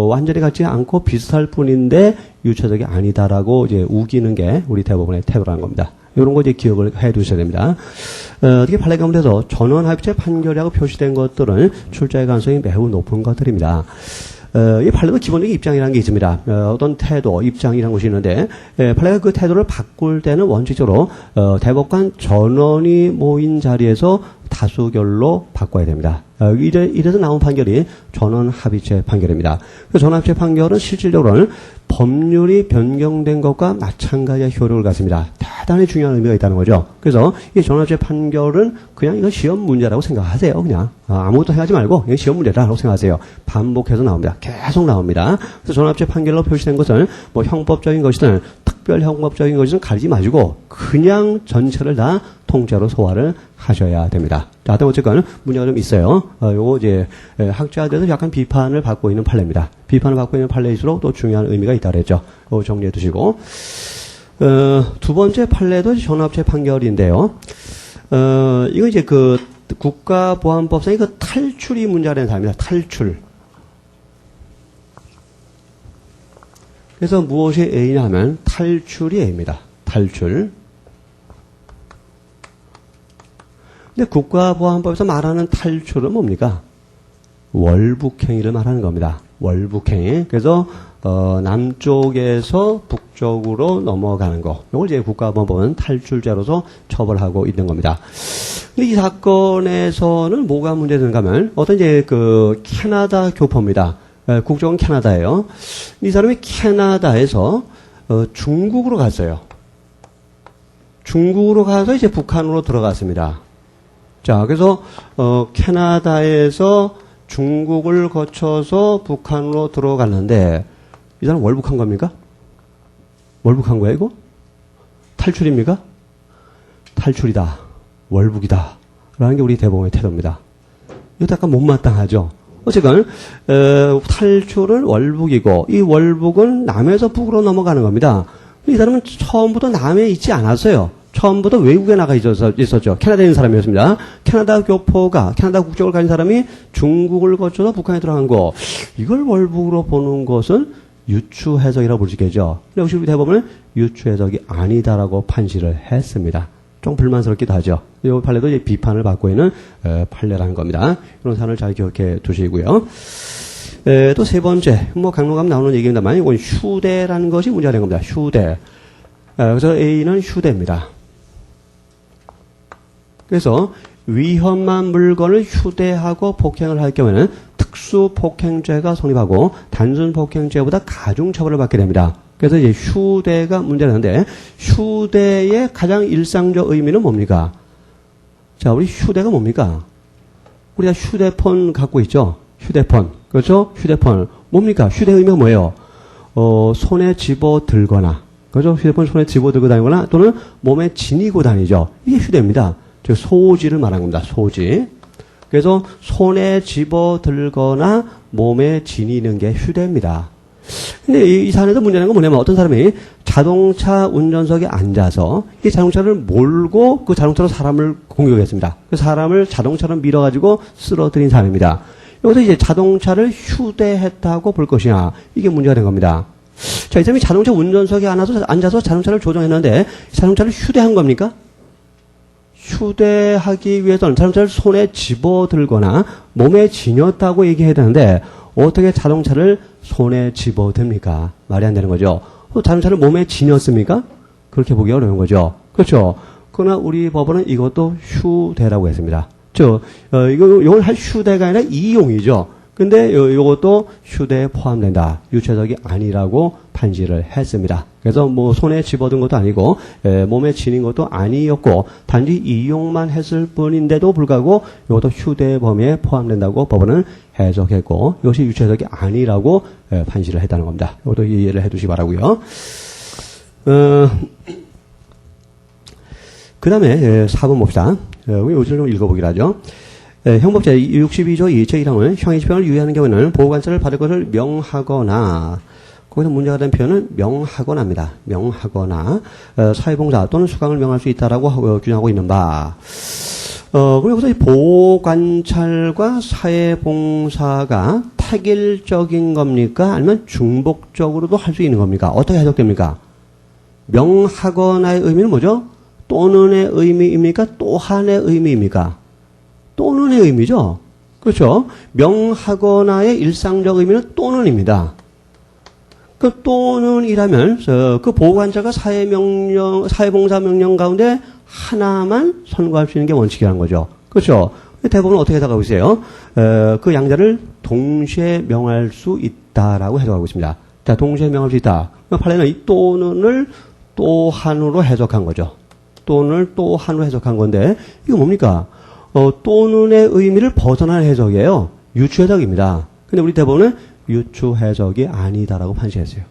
[SPEAKER 1] 완전히 같지 않고 비슷할 뿐인데 유추해석이 아니다라고 이제 우기는 게 우리 대법원의 태도라는 겁니다. 이런 거 이제 기억을 해 두셔야 됩니다. 어떻게 판례 가운데서 전원합의체 판결이라고 표시된 것들은 출제의 가능성이 매우 높은 것들입니다. 이 판례도 기본적인 입장이라는 게 있습니다. 어떤 태도, 입장이라는 것이 있는데, 판례가 그 태도를 바꿀 때는 원칙적으로, 대법관 전원이 모인 자리에서 다수결로 바꿔야 됩니다. 이래서 나온 판결이 전원합의체 판결입니다. 그 전원합의체 판결은 실질적으로는 법률이 변경된 것과 마찬가지의 효력을 갖습니다. 대단히 중요한 의미가 있다는 거죠. 그래서 이 전원합의체 판결은 그냥 이거 시험 문제라고 생각하세요. 그냥 아무것도 하지 말고 이거 시험 문제라고 생각하세요. 반복해서 나옵니다. 계속 나옵니다. 그래서 전원합의체 판결로 표시된 것은 뭐 형법적인 것이든 특별 형법적인 것이든 가리지 마시고 그냥 전체를 다 통째로 소화를 하셔야 됩니다. 자, 어쨌건 문제가 좀 있어요. 요거 이제 학자들도 약간 비판을 받고 있는 판례입니다. 비판을 받고 있는 판례일수록 또 중요한 의미가 있다 그랬죠. 그거 정리해 두시고. 두 번째 판례도 전원합의체 판결인데요. 이거 이제 그 국가보안법상의 그 탈출이 문제가 되는 사람입니다. 탈출. 그래서 무엇이 A냐 하면 탈출이 A입니다. 탈출. 근데 국가보안법에서 말하는 탈출은 뭡니까? 월북행위를 말하는 겁니다. 월북행위. 그래서 남쪽에서 북쪽으로 넘어가는 거. 이걸 이제 국가보안법은 탈출죄로서 처벌하고 있는 겁니다. 근데 이 사건에서는 뭐가 문제되는가 하면 어떤 이제 그 캐나다 교포입니다. 국적은 캐나다예요. 이 사람이 캐나다에서 중국으로 갔어요. 중국으로 가서 이제 북한으로 들어갔습니다. 자, 그래서 캐나다에서 중국을 거쳐서 북한으로 들어갔는데 이 사람 월북한 겁니까? 월북한 거야 이거? 탈출입니까? 탈출이다. 월북이다. 라는 게 우리 대법원의 태도입니다. 이것도 약간 못마땅하죠. 어쨌건 탈출은 월북이고 이 월북은 남에서 북으로 넘어가는 겁니다. 이 사람은 처음부터 남에 있지 않았어요. 처음부터 외국에 나가 있었죠. 캐나다에 있는 사람이었습니다. 캐나다 교포가 캐나다 국적을 가진 사람이 중국을 거쳐서 북한에 들어간 거. 이걸 월북으로 보는 것은 유추 해석이라고 볼 수 있겠죠. 근데 역시 우리 대법원은 유추 해석이 아니다라고 판시를 했습니다. 좀 불만스럽기도 하죠. 이 판례도 이제 비판을 받고 있는 판례라는 겁니다. 이런 사안을 잘 기억해 두시고요. 또 세 번째, 뭐 강론감 나오는 얘기입니다만 이건 휴대라는 것이 문제가 된 겁니다. 휴대. 그래서 A는 휴대입니다. 그래서 위험한 물건을 휴대하고 폭행을 할 경우에는 특수폭행죄가 성립하고 단순폭행죄보다 가중처벌을 받게 됩니다. 그래서 이제 휴대가 문제라는데 휴대의 가장 일상적 의미는 뭡니까? 자, 우리 휴대가 뭡니까? 우리가 휴대폰 갖고 있죠? 휴대폰. 그렇죠? 휴대폰. 뭡니까? 휴대의 의미가 뭐예요? 손에 집어 들거나. 그렇죠? 휴대폰 손에 집어 들고 다니거나 또는 몸에 지니고 다니죠. 이게 휴대입니다. 즉, 소지를 말하는 겁니다. 소지. 그래서 손에 집어 들거나 몸에 지니는 게 휴대입니다. 근데 이 사안에서 문제는 건 뭐냐면 어떤 사람이 자동차 운전석에 앉아서 이 자동차를 몰고 그 자동차로 사람을 공격했습니다. 그 사람을 자동차로 밀어가지고 쓰러뜨린 사람입니다. 여기서 이제 자동차를 휴대했다고 볼 것이냐, 이게 문제가 된 겁니다. 자, 이 사람이 자동차 운전석에 앉아서 자동차를 조종했는데 자동차를 휴대한 겁니까? 휴대하기 위해서는 자동차를 손에 집어들거나 몸에 지녔다고 얘기해야 되는데 어떻게 자동차를 손에 집어댑니까? 말이 안 되는 거죠. 자동차를 몸에 지녔습니까? 그렇게 보기 어려운 거죠. 그렇죠. 그러나 우리 법원은 이것도 휴대라고 했습니다. 이건 할 휴대가 아니라 이용이죠. 근데 이것도 휴대에 포함된다. 유체적이 아니라고 판시를 했습니다. 그래서 뭐 손에 집어든 것도 아니고 몸에 지닌 것도 아니었고 단지 이용만 했을 뿐인데도 불구하고 이것도 휴대 범위에 포함된다고 법원은 해석했고 이것이 유체적이 아니라고 판시를 했다는 겁니다. 이것도 이해를 해두시기 바라고요. 그 다음에 4번 봅시다. 우리 요즘 좀 읽어보기로 하죠. 형법 제62조 2체 1항은 형의 집행을 유예하는 경우에는 보호관찰을 받을 것을 명하거나 거기서 문제가 된 표현은 명하거나입니다. 명하거나 사회봉사 또는 수강을 명할 수 있다라고 규정하고 있는 바. 그럼 여기서 보호관찰과 사회봉사가 타결적인 겁니까? 아니면 중복적으로도 할 수 있는 겁니까? 어떻게 해석됩니까? 명하거나의 의미는 뭐죠? 또는의 의미입니까? 또한의 의미입니까? 또는의 의미죠. 그렇죠. 명하거나의 일상적 의미는 또는입니다. 그 또는이라면 그 보호관찰과 사회봉사 명령 가운데 하나만 선고할 수 있는 게 원칙이라는 거죠. 그렇죠. 대법원은 어떻게 해석하고 있어요? 그 양자를 동시에 명할 수 있다라고 해석하고 있습니다. 자, 동시에 명할 수 있다. 판례는 이 또는을 또한으로 해석한 거죠. 또는을 또한으로 해석한 건데 이거 뭡니까? 또는의 의미를 벗어난 해석이에요. 유추해석입니다. 근데 우리 대법원은 유추해석이 아니다라고 판시했어요.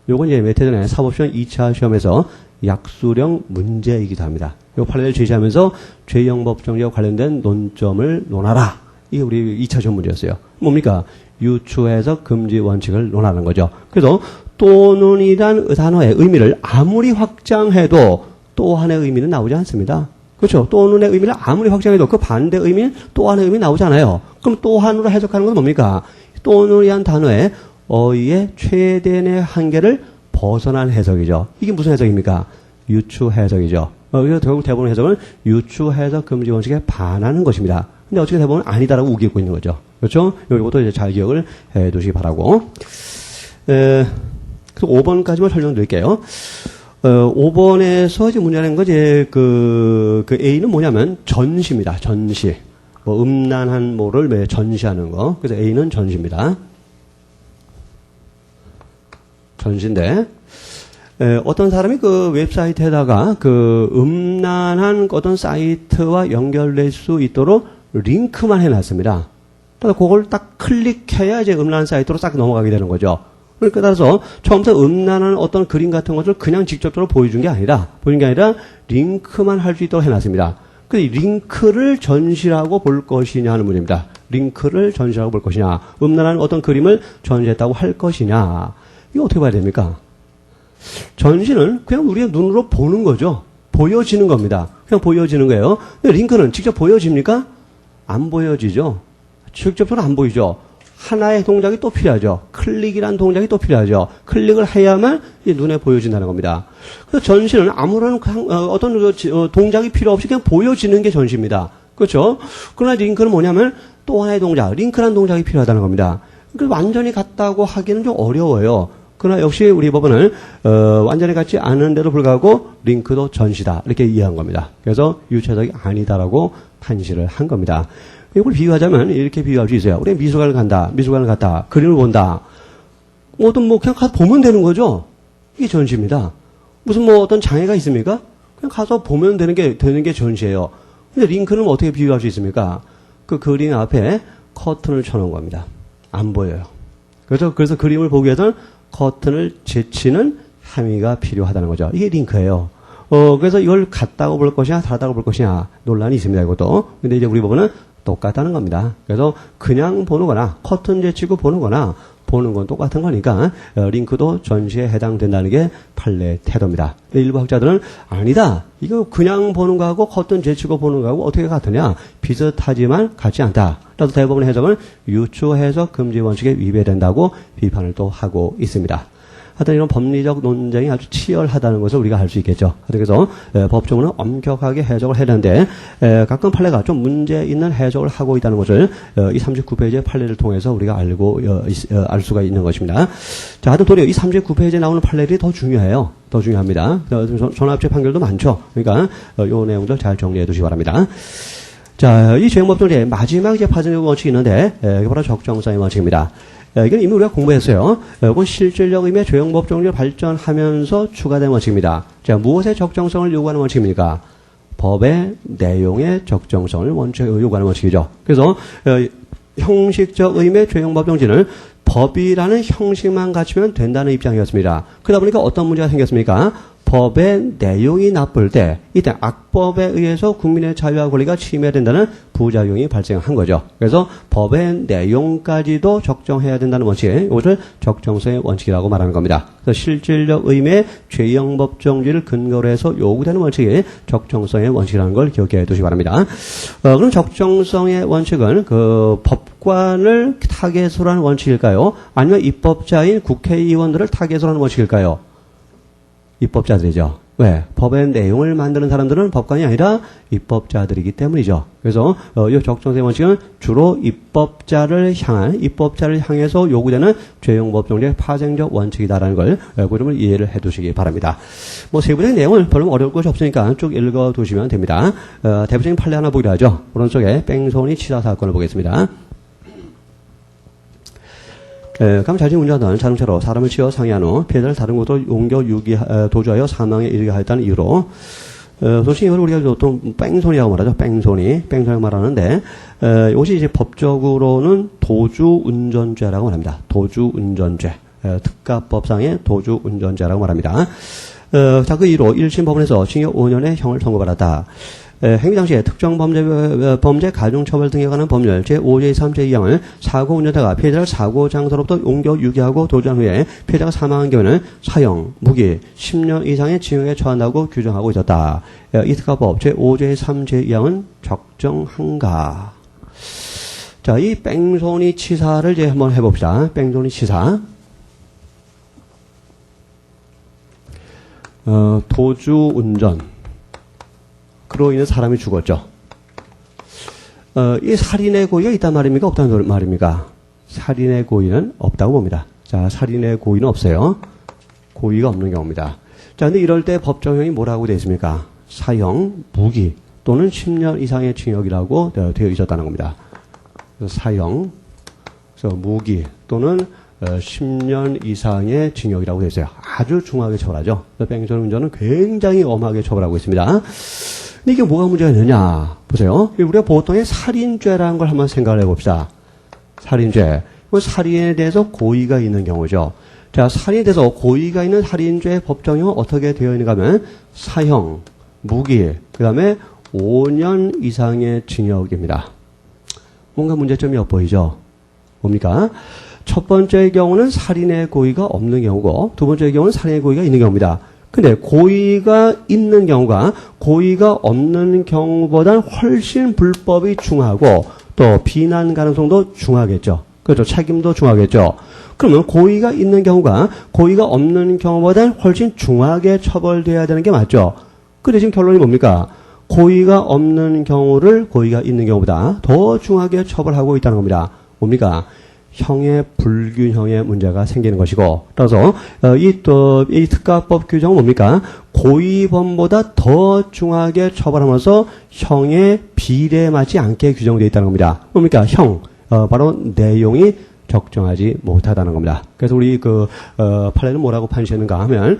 [SPEAKER 1] 요건 이제 몇 해 전에 사법시험 2차 시험에서 약수령 문제이기도 합니다. 요 판례를 제시하면서 죄형법 정리와 관련된 논점을 논하라. 이게 우리 2차 시험 문제였어요. 뭡니까? 유추해석 금지 원칙을 논하는 거죠. 그래서 또는이란 단어의 의미를 아무리 확장해도 또한의 의미는 나오지 않습니다. 그렇죠. 또는의 의미를 아무리 확장해도 그 반대 의미는 또한의 의미 나오지 않아요. 그럼 또한으로 해석하는 건 뭡니까? 또는이란 단어의 어휘의 최대의 한계를 벗어난 해석이죠. 이게 무슨 해석입니까? 유추 해석이죠. 그래서 결국 대법원 해석은 유추 해석 금지 원칙에 반하는 것입니다. 근데 어떻게 대법원은 아니다라고 우기고 있는 거죠. 그렇죠? 이것도 이제 잘 기억을 해 두시기 바라고. 그래서 5번까지만 설명드릴게요. 5번에서 이제 문제라는 거, 그 A는 뭐냐면 전시입니다. 전시. 뭐, 음란한 모를 전시하는 거. 그래서 A는 전시입니다. 전시인데, 어떤 사람이 그 웹사이트에다가 그 음란한 어떤 사이트와 연결될 수 있도록 링크만 해놨습니다. 그래서 그걸 딱 클릭해야 이제 음란한 사이트로 딱 넘어가게 되는 거죠. 그러니까 따라서 처음부터 음란한 어떤 그림 같은 것을 그냥 직접적으로 보여준 게 아니라 링크만 할 수 있도록 해놨습니다. 그 링크를 전시라고 볼 것이냐 하는 문제입니다. 링크를 전시라고 볼 것이냐, 음란한 어떤 그림을 전시했다고 할 것이냐, 이거 어떻게 봐야 됩니까? 전시는 그냥 우리가 눈으로 보는 거죠. 보여지는 겁니다. 그냥 보여지는 거예요. 근데 링크는 직접 보여집니까? 안 보여지죠. 직접적으로 안 보이죠. 하나의 동작이 또 필요하죠. 클릭이란 동작이 또 필요하죠. 클릭을 해야만 눈에 보여진다는 겁니다. 그래서 전시는 아무런 어떤 동작이 필요 없이 그냥 보여지는 게 전시입니다. 그렇죠? 그러나 링크는 뭐냐면 또 하나의 동작, 링크란 동작이 필요하다는 겁니다. 그래서 완전히 같다고 하기는 좀 어려워요. 그러나 역시 우리 법원은 완전히 같지 않은데도 불구하고 링크도 전시다 이렇게 이해한 겁니다. 그래서 유체적이 아니다라고 판시를 한 겁니다. 이걸 비유하자면 이렇게 비유할 수 있어요. 우리 미술관을 간다. 미술관을 갔다. 그림을 본다. 어떤 그냥 가서 보면 되는 거죠. 이게 전시입니다. 무슨 어떤 장애가 있습니까? 그냥 가서 보면 되는 게 전시예요. 근데 링크는 어떻게 비유할 수 있습니까? 그 그림 앞에 커튼을 쳐놓은 겁니다. 안 보여요. 그래서 그림을 보기 위해서는 커튼을 제치는 함의가 필요하다는 거죠. 이게 링크예요. 그래서 이걸 같다고 볼 것이냐, 다르다고 볼 것이냐, 논란이 있습니다, 이것도. 근데 이제 우리 법원은 똑같다는 겁니다. 그래서 그냥 보는 거나, 커튼 제치고 보는 거나, 보는 건 똑같은 거니까, 링크도 전시에 해당된다는 게 판례 태도입니다. 일부 학자들은 아니다. 이거 그냥 보는 거하고 커튼 제치고 보는 거하고 어떻게 같으냐? 비슷하지만 같지 않다. 따라서 대법원 해석은 유추 해석 금지 원칙에 위배된다고 비판을 또 하고 있습니다. 하여튼 이런 법리적 논쟁이 아주 치열하다는 것을 우리가 알 수 있겠죠. 그래서 법조문은 엄격하게 해석을 해야 되는데 가끔 판례가 좀 문제 있는 해석을 하고 있다는 것을 이 39페이지의 판례를 통해서 우리가 알 수가 있는 것입니다. 자, 하여튼 도리어 이 39페이지에 나오는 판례들이 더 중요해요. 더 중요합니다. 전압제 판결도 많죠. 그러니까 이 내용들 잘 정리해 두시기 바랍니다. 자, 이 죄행법정의 마지막 이제 파생적 원칙이 있는데 이게 바로 적정성의 원칙입니다. 이건 이미 우리가 공부했어요. 이건 실질적 의미의 죄형법정리를 발전하면서 추가된 원칙입니다. 자, 무엇의 적정성을 요구하는 원칙입니까? 법의 내용의 적정성을 요구하는 원칙이죠. 그래서 형식적 의미의 죄형법정지는 법이라는 형식만 갖추면 된다는 입장이었습니다. 그러다 보니까 어떤 문제가 생겼습니까? 법의 내용이 나쁠 때 이때 악법에 의해서 국민의 자유와 권리가 침해된다는 부작용이 발생한 거죠. 그래서 법의 내용까지도 적정해야 된다는 원칙, 이것을 적정성의 원칙이라고 말하는 겁니다. 그래서 실질적 의미의 죄형 법정지를 근거로 해서 요구되는 원칙이 적정성의 원칙이라는 걸 기억해 두시기 바랍니다. 그럼 적정성의 원칙은 그 법관을 타겟으로 하는 원칙일까요? 아니면 입법자인 국회의원들을 타겟으로 하는 원칙일까요? 입법자들이죠. 왜? 법의 내용을 만드는 사람들은 법관이 아니라 입법자들이기 때문이죠. 그래서 이 적정성의 원칙은 주로 입법자를 향해서 요구되는 죄형법정지의 파생적 원칙이다라는 걸 그 점을 이해를 해두시기 바랍니다. 세부적인 내용은 별로 어려울 것이 없으니까 쭉 읽어두시면 됩니다. 대표적인 판례 하나 보기로 하죠. 오른쪽에 뺑소니 치사 사건을 보겠습니다. 감찰진 운전하던 자동차로 사람을 치어 상해한 후 피해자를 다른 곳으로 옮겨 도주하여 사망에 이르게 하였다는 이유로 솔직히 이걸 우리가 보통 뺑소니라고 말하죠. 뺑소니라고 말하는데 이것이 이제 법적으로는 도주운전죄라고 말합니다. 도주운전죄, 특가법상의 도주운전죄라고 말합니다. 자, 그 이유로 1심 법원에서 징역 5년의 형을 선고받았다. 행위 당시에 특정 범죄 가중처벌 등에 관한 법률 제5제 3제 2항을 사고 운전자가 피해자를 사고 장소로부터 옮겨 유기하고 도주한 후에 피해자가 사망한 경우에는 사형, 무기, 10년 이상의 징역에 처한다고 규정하고 있었다. 이 특가법 제5제 3제 2항은 적정한가? 자, 이 뺑소니 치사를 이제 한번 해봅시다. 뺑소니 치사. 도주 운전. 그로 인해 사람이 죽었죠. 이 살인의 고의가 있단 말입니까? 없다는 말입니까? 살인의 고의는 없다고 봅니다. 자, 살인의 고의는 없어요. 고의가 없는 경우입니다. 자, 근데 이럴 때 법정형이 뭐라고 되어 있습니까? 사형, 무기 또는 10년 이상의 징역이라고 되어 있었다는 겁니다. 사형, 그래서 무기 또는 10년 이상의 징역이라고 되어 있어요. 아주 중하게 처벌하죠. 뺑소니 운전은 굉장히 엄하게 처벌하고 있습니다. 근데 이게 뭐가 문제가 있느냐? 보세요. 우리가 보통의 살인죄라는 걸 한번 생각을 해봅시다. 살인죄. 살인에 대해서 고의가 있는 경우죠. 자, 살인에 대해서 고의가 있는 살인죄의 법정형은 어떻게 되어 있는가 하면 사형, 무기, 그 다음에 5년 이상의 징역입니다. 뭔가 문제점이 엿보이죠? 뭡니까? 첫 번째의 경우는 살인의 고의가 없는 경우고 두 번째의 경우는 살인의 고의가 있는 경우입니다. 근데 고의가 있는 경우가 고의가 없는 경우보다는 훨씬 불법이 중하고 또 비난 가능성도 중하겠죠. 그렇죠. 책임도 중하겠죠. 그러면 고의가 있는 경우가 고의가 없는 경우보다는 훨씬 중하게 처벌돼야 되는 게 맞죠. 근데 지금 결론이 뭡니까? 고의가 없는 경우를 고의가 있는 경우보다 더 중하게 처벌하고 있다는 겁니다. 뭡니까? 형의 불균형의 문제가 생기는 것이고, 따라서 이 특가법 규정은 뭡니까? 고의범보다 더 중하게 처벌하면서 형의 비례에 맞지 않게 규정되어 있다는 겁니다. 뭡니까? 형, 바로 내용이 적정하지 못하다는 겁니다. 그래서 우리 판례는 뭐라고 판시했는가 하면,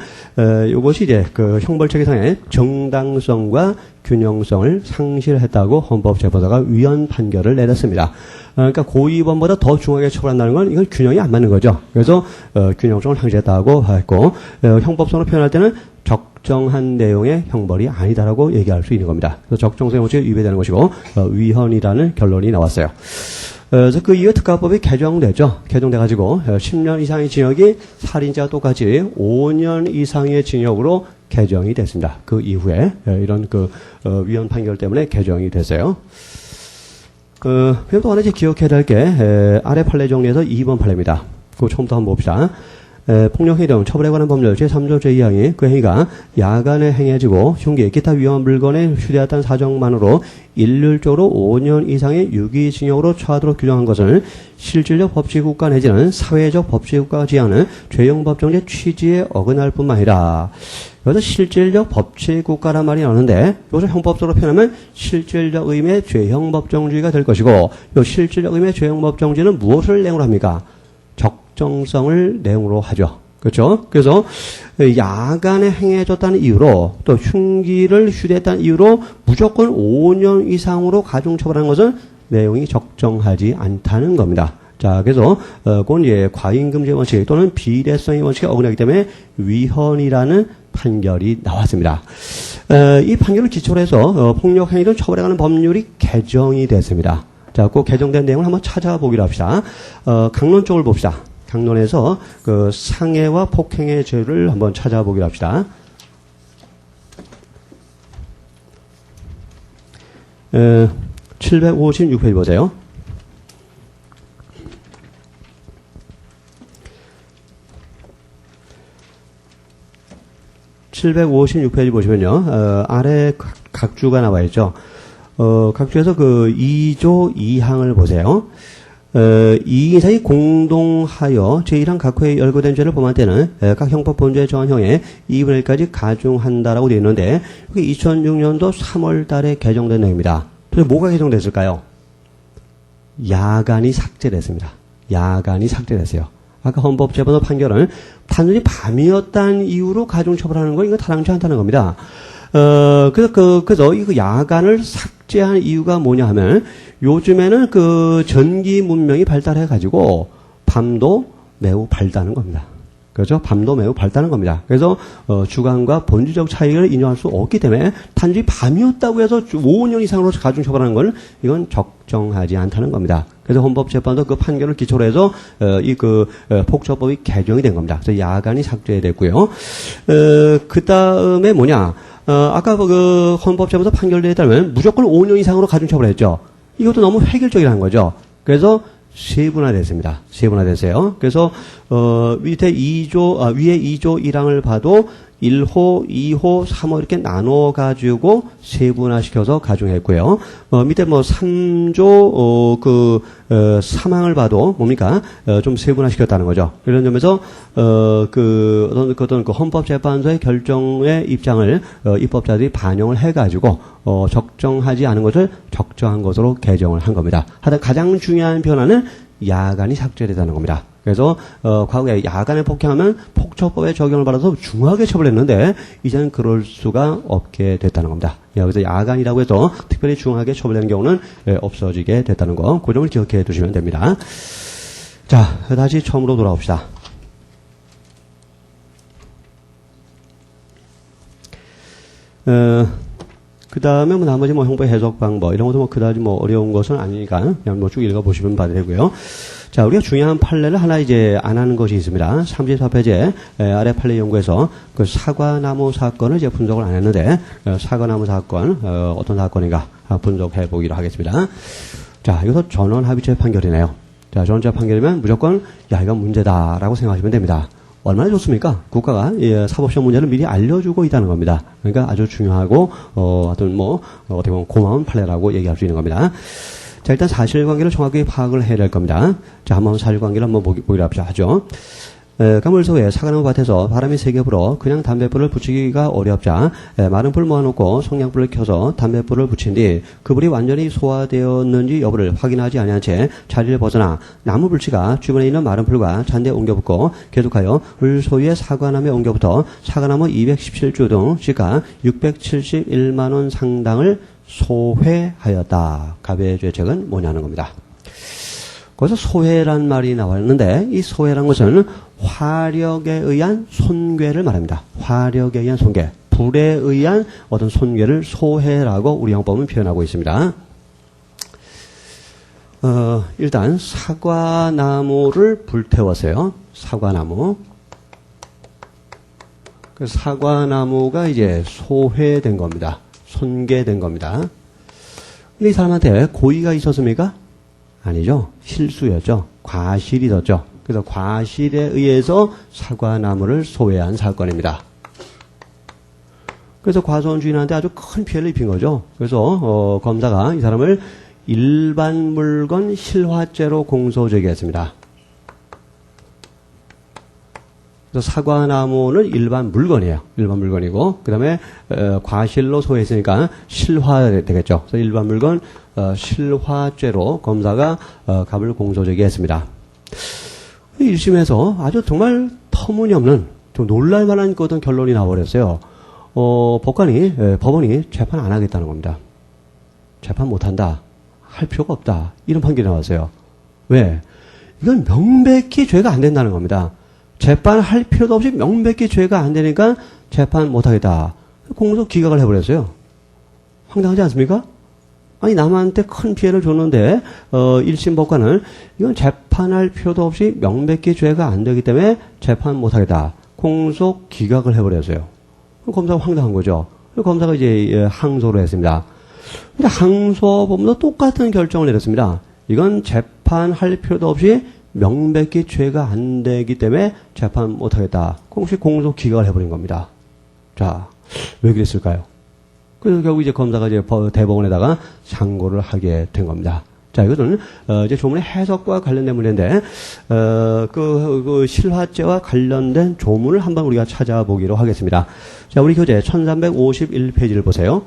[SPEAKER 1] 이것이 이제 형벌체계상의 정당성과 균형성을 상실했다고 헌법재판소가 위헌 판결을 내렸습니다. 그러니까 고의범보다 더 중하게 처벌한다는 건 이건 균형이 안 맞는 거죠. 그래서 균형성을 상실했다고 했고, 형법성으로 표현할 때는 적정한 내용의 형벌이 아니다라고 얘기할 수 있는 겁니다. 그래서 적정성의 원칙에 위배되는 것이고, 위헌이라는 결론이 나왔어요. 그래서 그 이후에 특가법이 개정되죠. 개정돼가지고 10년 이상의 징역이 살인자와 똑같이 5년 이상의 징역으로 개정이 됐습니다. 그 이후에 이런 위헌 판결 때문에 개정이 됐어요. 그리고 또 하나 이제 기억해야 될 게 아래 판례 정리에서 2번 판례입니다. 그거 처음부터 한번 봅시다. 폭력행위 등 처벌에 관한 법률 제3조 제2항이 그 행위가 야간에 행해지고 흉기, 기타 위험 물건에 휴대했다는 사정만으로 일률적으로 5년 이상의 유기징역으로 처하도록 규정한 것을 실질적 법치국가 내지는 사회적 법치국가가 지향하는 죄형법정제 취지에 어긋날 뿐만 아니라, 여기서 실질적 법치국가란 말이 나오는데 이것을 형법적으로 표현하면 실질적 의미의 죄형법정주의가 될 것이고, 이 실질적 의미의 죄형법정주의는 무엇을 내용으로 합니까? 적정성을 내용으로 하죠. 그렇죠? 그래서 야간에 행해졌다는 이유로, 또 흉기를 휴대했다는 이유로 무조건 5년 이상으로 가중처벌하는 것은 내용이 적정하지 않다는 겁니다. 자, 그래서 그건 이제 과잉금지 원칙 또는 비례성의 원칙에 어긋나기 때문에 위헌이라는 판결이 나왔습니다. 이 판결을 기초로 해서 폭력행위를 처벌해 가는 법률이 개정이 됐습니다. 자, 그 개정된 내용을 한번 찾아보기로 합시다. 강론 쪽을 봅시다. 강론에서 상해와 폭행의 죄를 한번 찾아보기로 합시다. 756페이지 보세요. (756페이지) 보시면요, 아래 각주가 나와 있죠. 각주에서 2조 2항을 보세요. 이 이상이 공동하여 제1항 각호에 열거된 죄를 범할 때는 각 형법 본죄 정한형에 2분의 1까지 가중한다라고 되어 있는데, 이게 2006년도 3월 달에 개정된 내용입니다. 도대체 뭐가 개정됐을까요? 야간이 삭제됐습니다. 야간이 삭제됐어요. 아까 헌법재판소 판결은 단순히 밤이었다는 이유로 가중처벌하는 건 이거 타당치 않다는 겁니다. 그래서 이거 야간을 삭제한 이유가 뭐냐 하면, 요즘에는 전기 문명이 발달해가지고 밤도 매우 밝다는 겁니다. 그렇죠? 밤도 매우 밝다는 겁니다. 그래서 주관과 본질적 차이를 인정할 수 없기 때문에 단지 밤이었다고 해서 5년 이상으로 가중처벌하는 건 이건 적정하지 않다는 겁니다. 그래서 헌법재판도 그 판결을 기초로 해서 폭처법이 개정이 된 겁니다. 그래서 야간이 삭제됐고요. 그 다음에 뭐냐? 아까 헌법재판소 판결에 따르면 무조건 5년 이상으로 가중처벌했죠. 이것도 너무 획일적이라는 거죠. 그래서 세분화됐습니다. 세분화됐어요. 그래서 위에 2조 1항을 봐도 1호, 2호, 3호 이렇게 나눠가지고 세분화시켜서 가중했고요. 밑에 3조, 3항을 봐도 뭡니까? 좀 세분화시켰다는 거죠. 이런 점에서, 어떤 헌법재판소의 결정의 입장을, 입법자들이 반영을 해가지고, 적정하지 않은 것을 적정한 것으로 개정을 한 겁니다. 하여튼 가장 중요한 변화는 야간이 삭제되다는 겁니다. 그래서 과거에 야간에 폭행하면 폭처법의 적용을 받아서 중하게 처벌했는데 이제는 그럴 수가 없게 됐다는 겁니다. 그래서 야간이라고 해서 특별히 중하게 처벌되는 경우는 없어지게 됐다는 거, 그 점을 기억해 두시면 됩니다. 자, 다시 처음으로 돌아옵시다. 그 다음에 나머지 형법 해석 방법 이런 것도 그다지 어려운 것은 아니니까 그냥 쭉 읽어보시면 봐도 되고요. 자, 우리가 중요한 판례를 하나 이제 안 하는 것이 있습니다. 34페이지에 아래 판례 연구에서 사과나무 사건을 이제 분석을 안 했는데, 사과나무 사건, 어떤 사건인가 분석해 보기로 하겠습니다. 자, 이것도 전원합의체 판결이네요. 자, 전원합의체 판결이면 무조건, 이건 문제다라고 생각하시면 됩니다. 얼마나 좋습니까? 국가가 사법시험 문제를 미리 알려주고 있다는 겁니다. 그러니까 아주 중요하고, 어떻게 보면 고마운 판례라고 얘기할 수 있는 겁니다. 자, 일단 사실관계를 정확하게 파악을 해야 될 겁니다. 자, 한번 사실관계를 한번 보기로 하죠. 가물소에 사과나무 밭에서 바람이 세게 불어 그냥 담뱃불을 붙이기가 어렵자 마른 불 모아놓고 성냥불을 켜서 담뱃불을 붙인 뒤 그 불이 완전히 소화되었는지 여부를 확인하지 아니한 채 자리를 벗어나 나무 불치가 주변에 있는 마른 불과 잔디에 옮겨붙고 계속하여 울소위의 사과나무에 옮겨붙어 사과나무 217주 등 시가 671만 원 상당을 소회하였다. 갑의 죄책은 뭐냐는 겁니다. 거기서 소회란 말이 나왔는데 이 소회란 것은 화력에 의한 손괴를 말합니다. 화력에 의한 손괴, 불에 의한 어떤 손괴를 소회라고 우리 영법은 표현하고 있습니다. 일단 사과나무를 불태웠어요. 사과나무. 그 사과나무가 이제 소회된 겁니다. 손괴된 겁니다. 근데 이 사람한테 고의가 있었습니까? 아니죠. 실수였죠. 과실이 있었죠. 그래서 과실에 의해서 사과나무를 소외한 사건입니다. 그래서 과수원 주인한테 아주 큰 피해를 입힌 거죠. 그래서 검사가 이 사람을 일반 물건 실화죄로 공소 제기했습니다. 그래서 사과나무는 일반 물건이에요. 일반 물건이고 그 다음에 과실로 소외했으니까 실화 되겠죠. 그래서 일반 물건 실화죄로 검사가 갑을 공소 제기했습니다. 1심에서 아주 정말 터무니없는 좀 놀랄만한 어떤 결론이 나와버렸어요. 법원이 재판 안 하겠다는 겁니다. 재판 못한다. 할 필요가 없다. 이런 판결이 나왔어요. 왜? 이건 명백히 죄가 안 된다는 겁니다. 재판할 필요도 없이 명백히 죄가 안 되니까 재판 못하겠다. 공소 기각을 해버렸어요. 황당하지 않습니까? 아니 남한테 큰 피해를 줬는데 1심 법관은 이건 재판할 필요도 없이 명백히 죄가 안 되기 때문에 재판 못하겠다. 공소 기각을 해버렸어요. 검사가 황당한 거죠. 검사가 이제 항소를 했습니다. 근데 항소법도 똑같은 결정을 내렸습니다. 이건 재판할 필요도 없이 명백히 죄가 안 되기 때문에 재판 못하겠다. 공소 기각을 해버린 겁니다. 자, 왜 그랬을까요? 그래서 결국 이제 검사가 이제 대법원에다가 상고를 하게 된 겁니다. 자, 이것은 이제 조문의 해석과 관련된 문제인데 그 실화죄와 관련된 조문을 한번 우리가 찾아보기로 하겠습니다. 자, 우리 교재 1351페이지를 보세요.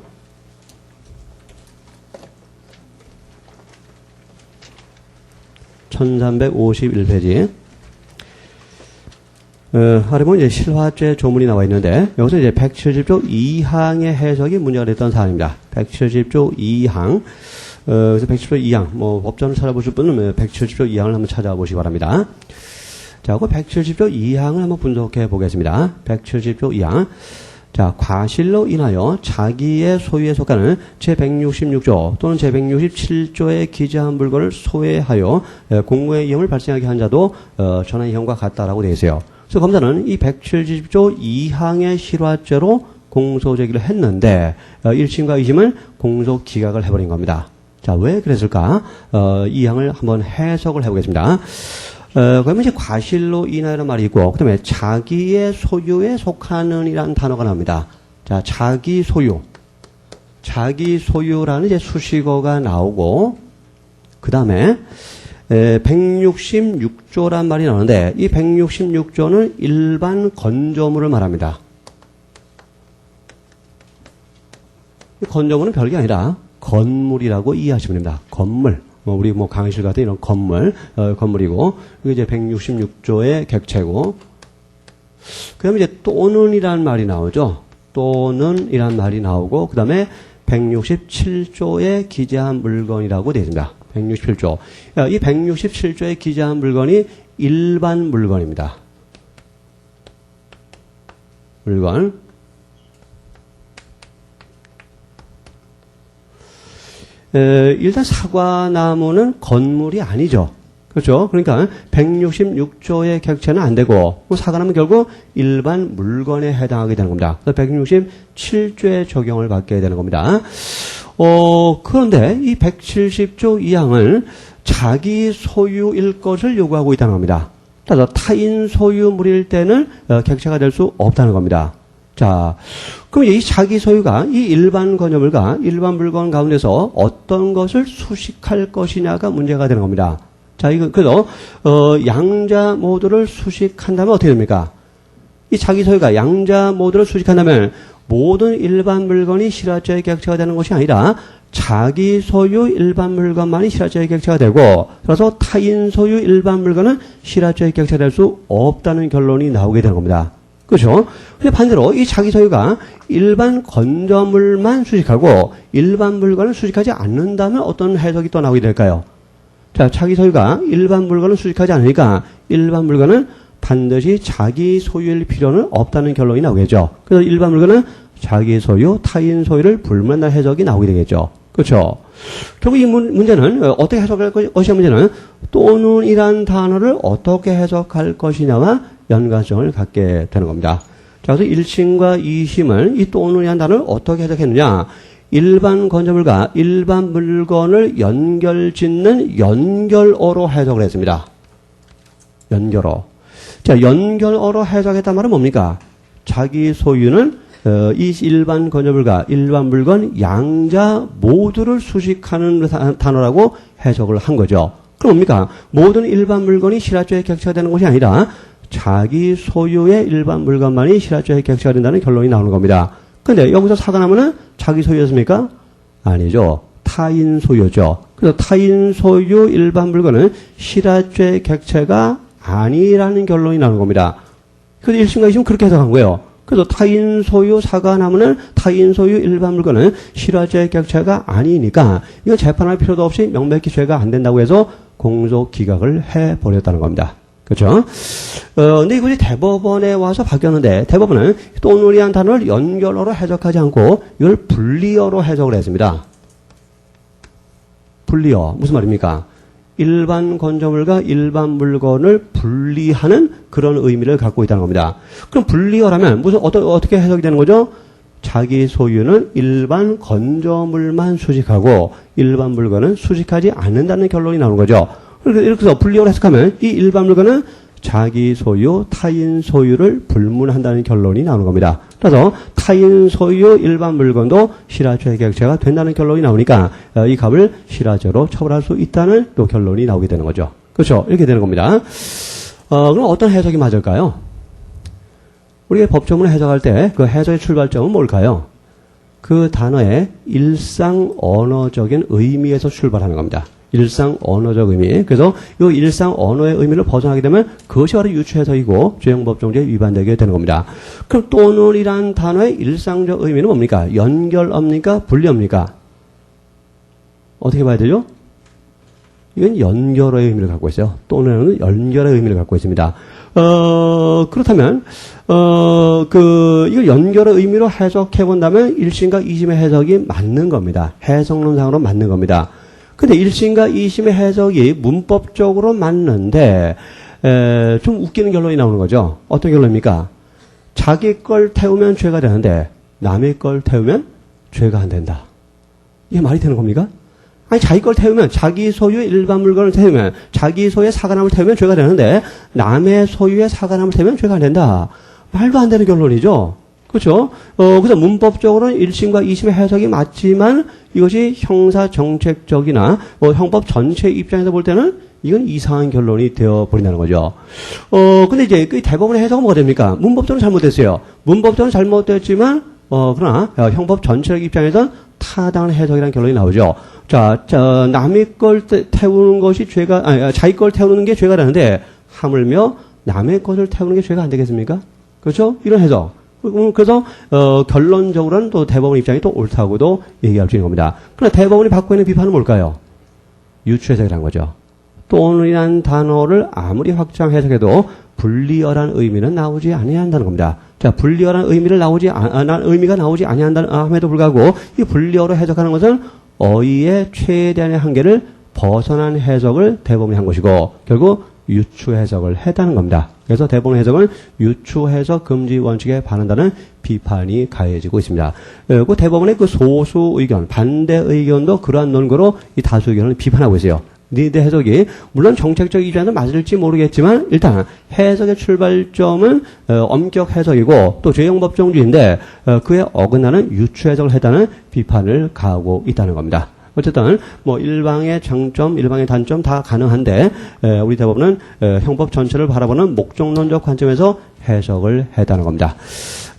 [SPEAKER 1] (1351페이지) 하려면 이제 실화죄 조문이 나와 있는데, 여기서 이제 170조 2항의 해석이 문제가 됐던 사안입니다. 170조 2항. 그래서 170조 2항, 법전을 찾아보실 분은 170조 2항을 한번 찾아보시기 바랍니다. 자, 그 170조 2항을 한번 분석해 보겠습니다. 170조 2항. 자, 과실로 인하여 자기의 소유에 속하는 제166조 또는 제167조에 기재한 물건을 소외하여 공무의 위험을 발생하게 한 자도 전한 위험과 같다라고 되어 있어요. 그래서 검사는 이 170조 2항의 실화죄로 공소 제기를 했는데 1심과 2심은 공소 기각을 해버린 겁니다. 자, 왜 그랬을까? 2항을 한번 해석을 해보겠습니다. 그러면 이제 과실로 인하여라는 말이 있고, 그 다음에 자기의 소유에 속하는 이라는 단어가 나옵니다. 자, 자기 소유. 자기 소유라는 이제 수식어가 나오고, 그 다음에 166조란 말이 나오는데, 이 166조는 일반 건조물을 말합니다. 이 건조물은 별게 아니라 건물이라고 이해하시면 됩니다. 건물. 우리 강의실 같은 이런 건물이고, 이게 이제 166조의 객체고, 그 다음에 이제 또는이라는 말이 나오죠. 또는이라는 말이 나오고, 그 다음에 167조에 기재한 물건이라고 되어 있습니다. 167조. 이 167조에 기재한 물건이 일반 물건입니다. 물건. 일단 사과나무는 건물이 아니죠. 그렇죠? 그러니까 166조의 객체는 안 되고, 사과나무는 결국 일반 물건에 해당하게 되는 겁니다. 그래서 167조의 적용을 받게 되는 겁니다. 그런데 이 170조 2항은 자기 소유일 것을 요구하고 있다는 겁니다. 따라서 타인 소유물일 때는 객체가 될 수 없다는 겁니다. 자, 그럼 이 자기 소유가 이 일반 건조물과 일반 물건 가운데서 어떤 것을 수식할 것이냐가 문제가 되는 겁니다. 자, 이거, 그래서, 양자 모두를 수식한다면 어떻게 됩니까? 이 자기 소유가 양자 모두를 수식한다면 모든 일반 물건이 실화자의 객체가 되는 것이 아니라 자기 소유 일반 물건만이 실화자의 객체가 되고, 그래서 타인 소유 일반 물건은 실화자의 객체가 될 수 없다는 결론이 나오게 되는 겁니다. 그렇죠? 근데 반대로 이 자기 소유가 일반 건조물만 수식하고 일반 물건을 수식하지 않는다면 어떤 해석이 또 나오게 될까요? 자, 자기 소유가 일반 물건을 수식하지 않으니까 일반 물건은 반드시 자기 소유일 필요는 없다는 결론이 나오겠죠. 그래서 일반 물건은 자기 소유, 타인 소유를 불문한다는 해석이 나오게 되겠죠. 그렇죠? 결국 이 문제는 어떻게 해석할 것이냐 문제는 또는이란 단어를 어떻게 해석할 것이냐와 연관성을 갖게 되는 겁니다. 자, 그래서 1심과 2심은 이 또는이란 단어를 어떻게 해석했느냐? 일반 건조물과 일반 물건을 연결짓는 연결어로 해석을 했습니다. 연결어. 자, 연결어로 해석했단 말은 뭡니까? 자기 소유는 이 일반 건조물과 일반 물건 양자 모두를 수식하는 단어라고 해석을 한 거죠. 그럼 뭡니까? 모든 일반 물건이 실화조의 객체가 되는 것이 아니라 자기 소유의 일반 물건만이 실화조의 객체가 된다는 결론이 나오는 겁니다. 근데 여기서 사과나무는 자기 소유였습니까? 아니죠. 타인 소유죠. 그래서 타인 소유 일반 물건은 실화조의 객체가 아니라는 결론이 나오는 겁니다. 그래서 1심과 2심 그렇게 해석한 거예요. 그래서 타인 소유 사과나무는 타인 소유 일반 물건은 실화죄의 객체가 아니니까 이건 재판할 필요도 없이 명백히 죄가 안 된다고 해서 공소 기각을 해버렸다는 겁니다. 그렇죠? 근데 이것이 대법원에 와서 바뀌었는데 대법원은 또는이란 단어를 연결어로 해석하지 않고 이걸 분리어로 해석을 했습니다. 분리어 무슨 말입니까? 일반 건조물과 일반 물건을 분리하는 그런 의미를 갖고 있다는 겁니다. 그럼 분리어라면 무슨 어떻게 해석이 되는 거죠? 자기 소유는 일반 건조물만 수식하고 일반 물건은 수식하지 않는다는 결론이 나오는 거죠. 이렇게 해서 분리어로 해석하면 이 일반 물건은 자기 소유, 타인 소유를 불문한다는 결론이 나오는 겁니다. 그래서 타인 소유 일반 물건도 실화죄의 객체가 된다는 결론이 나오니까 이 값을 실화죄로 처벌할 수 있다는 또 결론이 나오게 되는 거죠. 그렇죠? 이렇게 되는 겁니다. 그럼 어떤 해석이 맞을까요? 우리가 법조문을 해석할 때 그 해석의 출발점은 뭘까요? 그 단어의 일상 언어적인 의미에서 출발하는 겁니다. 일상 언어적 의미. 그래서 이 일상 언어의 의미를 벗어나게 되면 그것이 바로 유추해석이고 죄형법정죄에 위반되게 되는 겁니다. 그럼 또는이란 단어의 일상적 의미는 뭡니까? 연결어입니까? 분리어입니까? 어떻게 봐야 되죠? 이건 연결어의 의미를 갖고 있어요. 또는 연결의 의미를 갖고 있습니다. 그렇다면, 이걸 연결의 의미로 해석해 본다면 1심과 2심의 해석이 맞는 겁니다. 해석론상으로 맞는 겁니다. 근데 1심과 2심의 해석이 문법적으로 맞는데, 좀 웃기는 결론이 나오는 거죠. 어떤 결론입니까? 자기 걸 태우면 죄가 되는데, 남의 걸 태우면 죄가 안 된다. 이게 말이 되는 겁니까? 아니, 자기 걸 태우면, 자기 소유의 일반 물건을 태우면, 자기 소유의 사과나무를 태우면 죄가 되는데, 남의 소유의 사과나무를 태우면 죄가 안 된다. 말도 안 되는 결론이죠. 그렇죠? 그래서 문법적으로는 1심과 2심의 해석이 맞지만, 이것이 형사 정책적이나, 형법 전체 입장에서 볼 때는, 이건 이상한 결론이 되어버린다는 거죠. 근데 이제 그 대법원의 해석은 뭐가 됩니까? 문법적으로 잘못됐어요. 문법적으로 잘못됐지만, 그러나, 형법 전체적 입장에서 타당한 해석이라는 결론이 나오죠. 자, 남의 걸 태우는 것이 자기 걸 태우는 게 죄가 되는데, 하물며 남의 것을 태우는 게 죄가 안 되겠습니까? 그렇죠? 이런 해석. 그래서, 결론적으로는 또 대법원 입장이 또 옳다고도 얘기할 수 있는 겁니다. 그러나 대법원이 받고 있는 비판은 뭘까요? 유추해석이라는 거죠. 또는이라는 단어를 아무리 확장 해석해도 분리어란 의미는 나오지 아니한다는 겁니다. 자, 분리어란 의미가 나오지 아니한다함에도 불구하고 이 분리어로 해석하는 것은 어휘의 최대한의 한계를 벗어난 해석을 대법원이 한 것이고 결국 유추 해석을 했다는 겁니다. 그래서 대법원 해석은 유추 해석 금지 원칙에 반한다는 비판이 가해지고 있습니다. 그 대법원의 그 소수 의견, 반대 의견도 그러한 논거로 이 다수 의견을 비판하고 있어요. 니네 해석이 물론 정책적 이전은 맞을지 모르겠지만 일단 해석의 출발점은 엄격 해석이고 또 죄형법정주의인데 그에 어긋나는 유추 해석을 했다는 비판을 가하고 있다는 겁니다. 어쨌든 뭐 일방의 장점, 일방의 단점 다 가능한데 우리 대법원은 형법 전체를 바라보는 목적론적 관점에서 해석을 했다는 겁니다.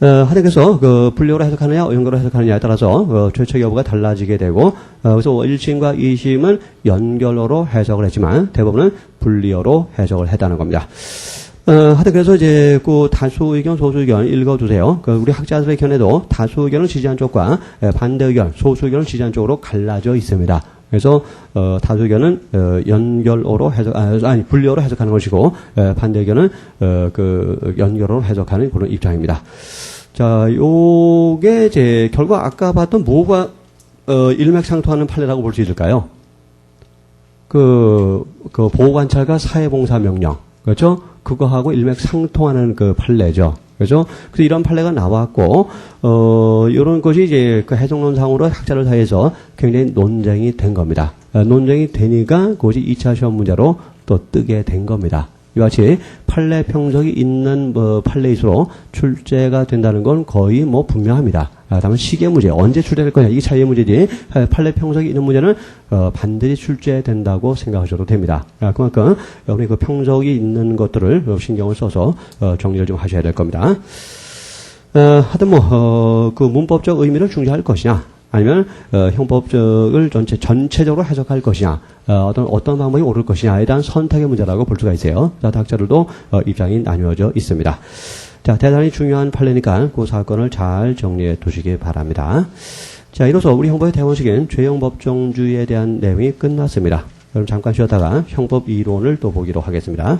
[SPEAKER 1] 하여튼 그래서 그 분리어로 해석하느냐, 연결로 해석하느냐에 따라서 죄책 여부가 달라지게 되고 그래서 1심과 2심은 연결어로 해석을 했지만 대법원은 분리어로 해석을 했다는 겁니다. 하여튼 그래서 이제 그 다수 의견, 소수 의견 읽어두세요. 우리 학자들의 견해도 다수 의견을 지지한 쪽과 반대 의견, 소수 의견을 지지한 쪽으로 갈라져 있습니다. 그래서 다수 의견은 연결어로 해석, 분리어로 해석하는 것이고 반대 의견은 그 연결어로 해석하는 그런 입장입니다. 자, 요게 이제 결과 아까 봤던 뭐가 일맥상통하는 판례라고 볼 수 있을까요? 그 보호관찰과 사회봉사명령, 그렇죠? 그거하고 일맥상통하는 그 판례죠. 그죠? 그래서 이런 판례가 나왔고, 이런 것이 이제 그 해석론상으로 학자들 사이에서 굉장히 논쟁이 된 겁니다. 논쟁이 되니까 그것이 2차 시험 문제로 또 뜨게 된 겁니다. 이와 같이 판례 평석이 있는 판례일수록 출제가 된다는 건 거의 뭐 분명합니다. 다만 시기의 문제, 언제 출제될 거냐, 이게 차이의 문제지, 판례 평석이 있는 문제는 반드시 출제된다고 생각하셔도 됩니다. 그만큼 여러분이 그 평석이 있는 것들을 신경을 써서 정리를 좀 하셔야 될 겁니다. 하여튼 그 문법적 의미를 중시할 것이냐, 아니면 형법적을 전체적으로 해석할 것이냐, 어떤 방법이 옳을 것이냐에 대한 선택의 문제라고 볼 수가 있어요. 자, 학자들도 입장이 나뉘어져 있습니다. 자, 대단히 중요한 판례니까 그 사건을 잘 정리해 두시기 바랍니다. 자, 이로써 우리 형법의 대원식인 죄형법정주의에 대한 내용이 끝났습니다. 그럼 잠깐 쉬었다가 형법 이론을 또 보기로 하겠습니다.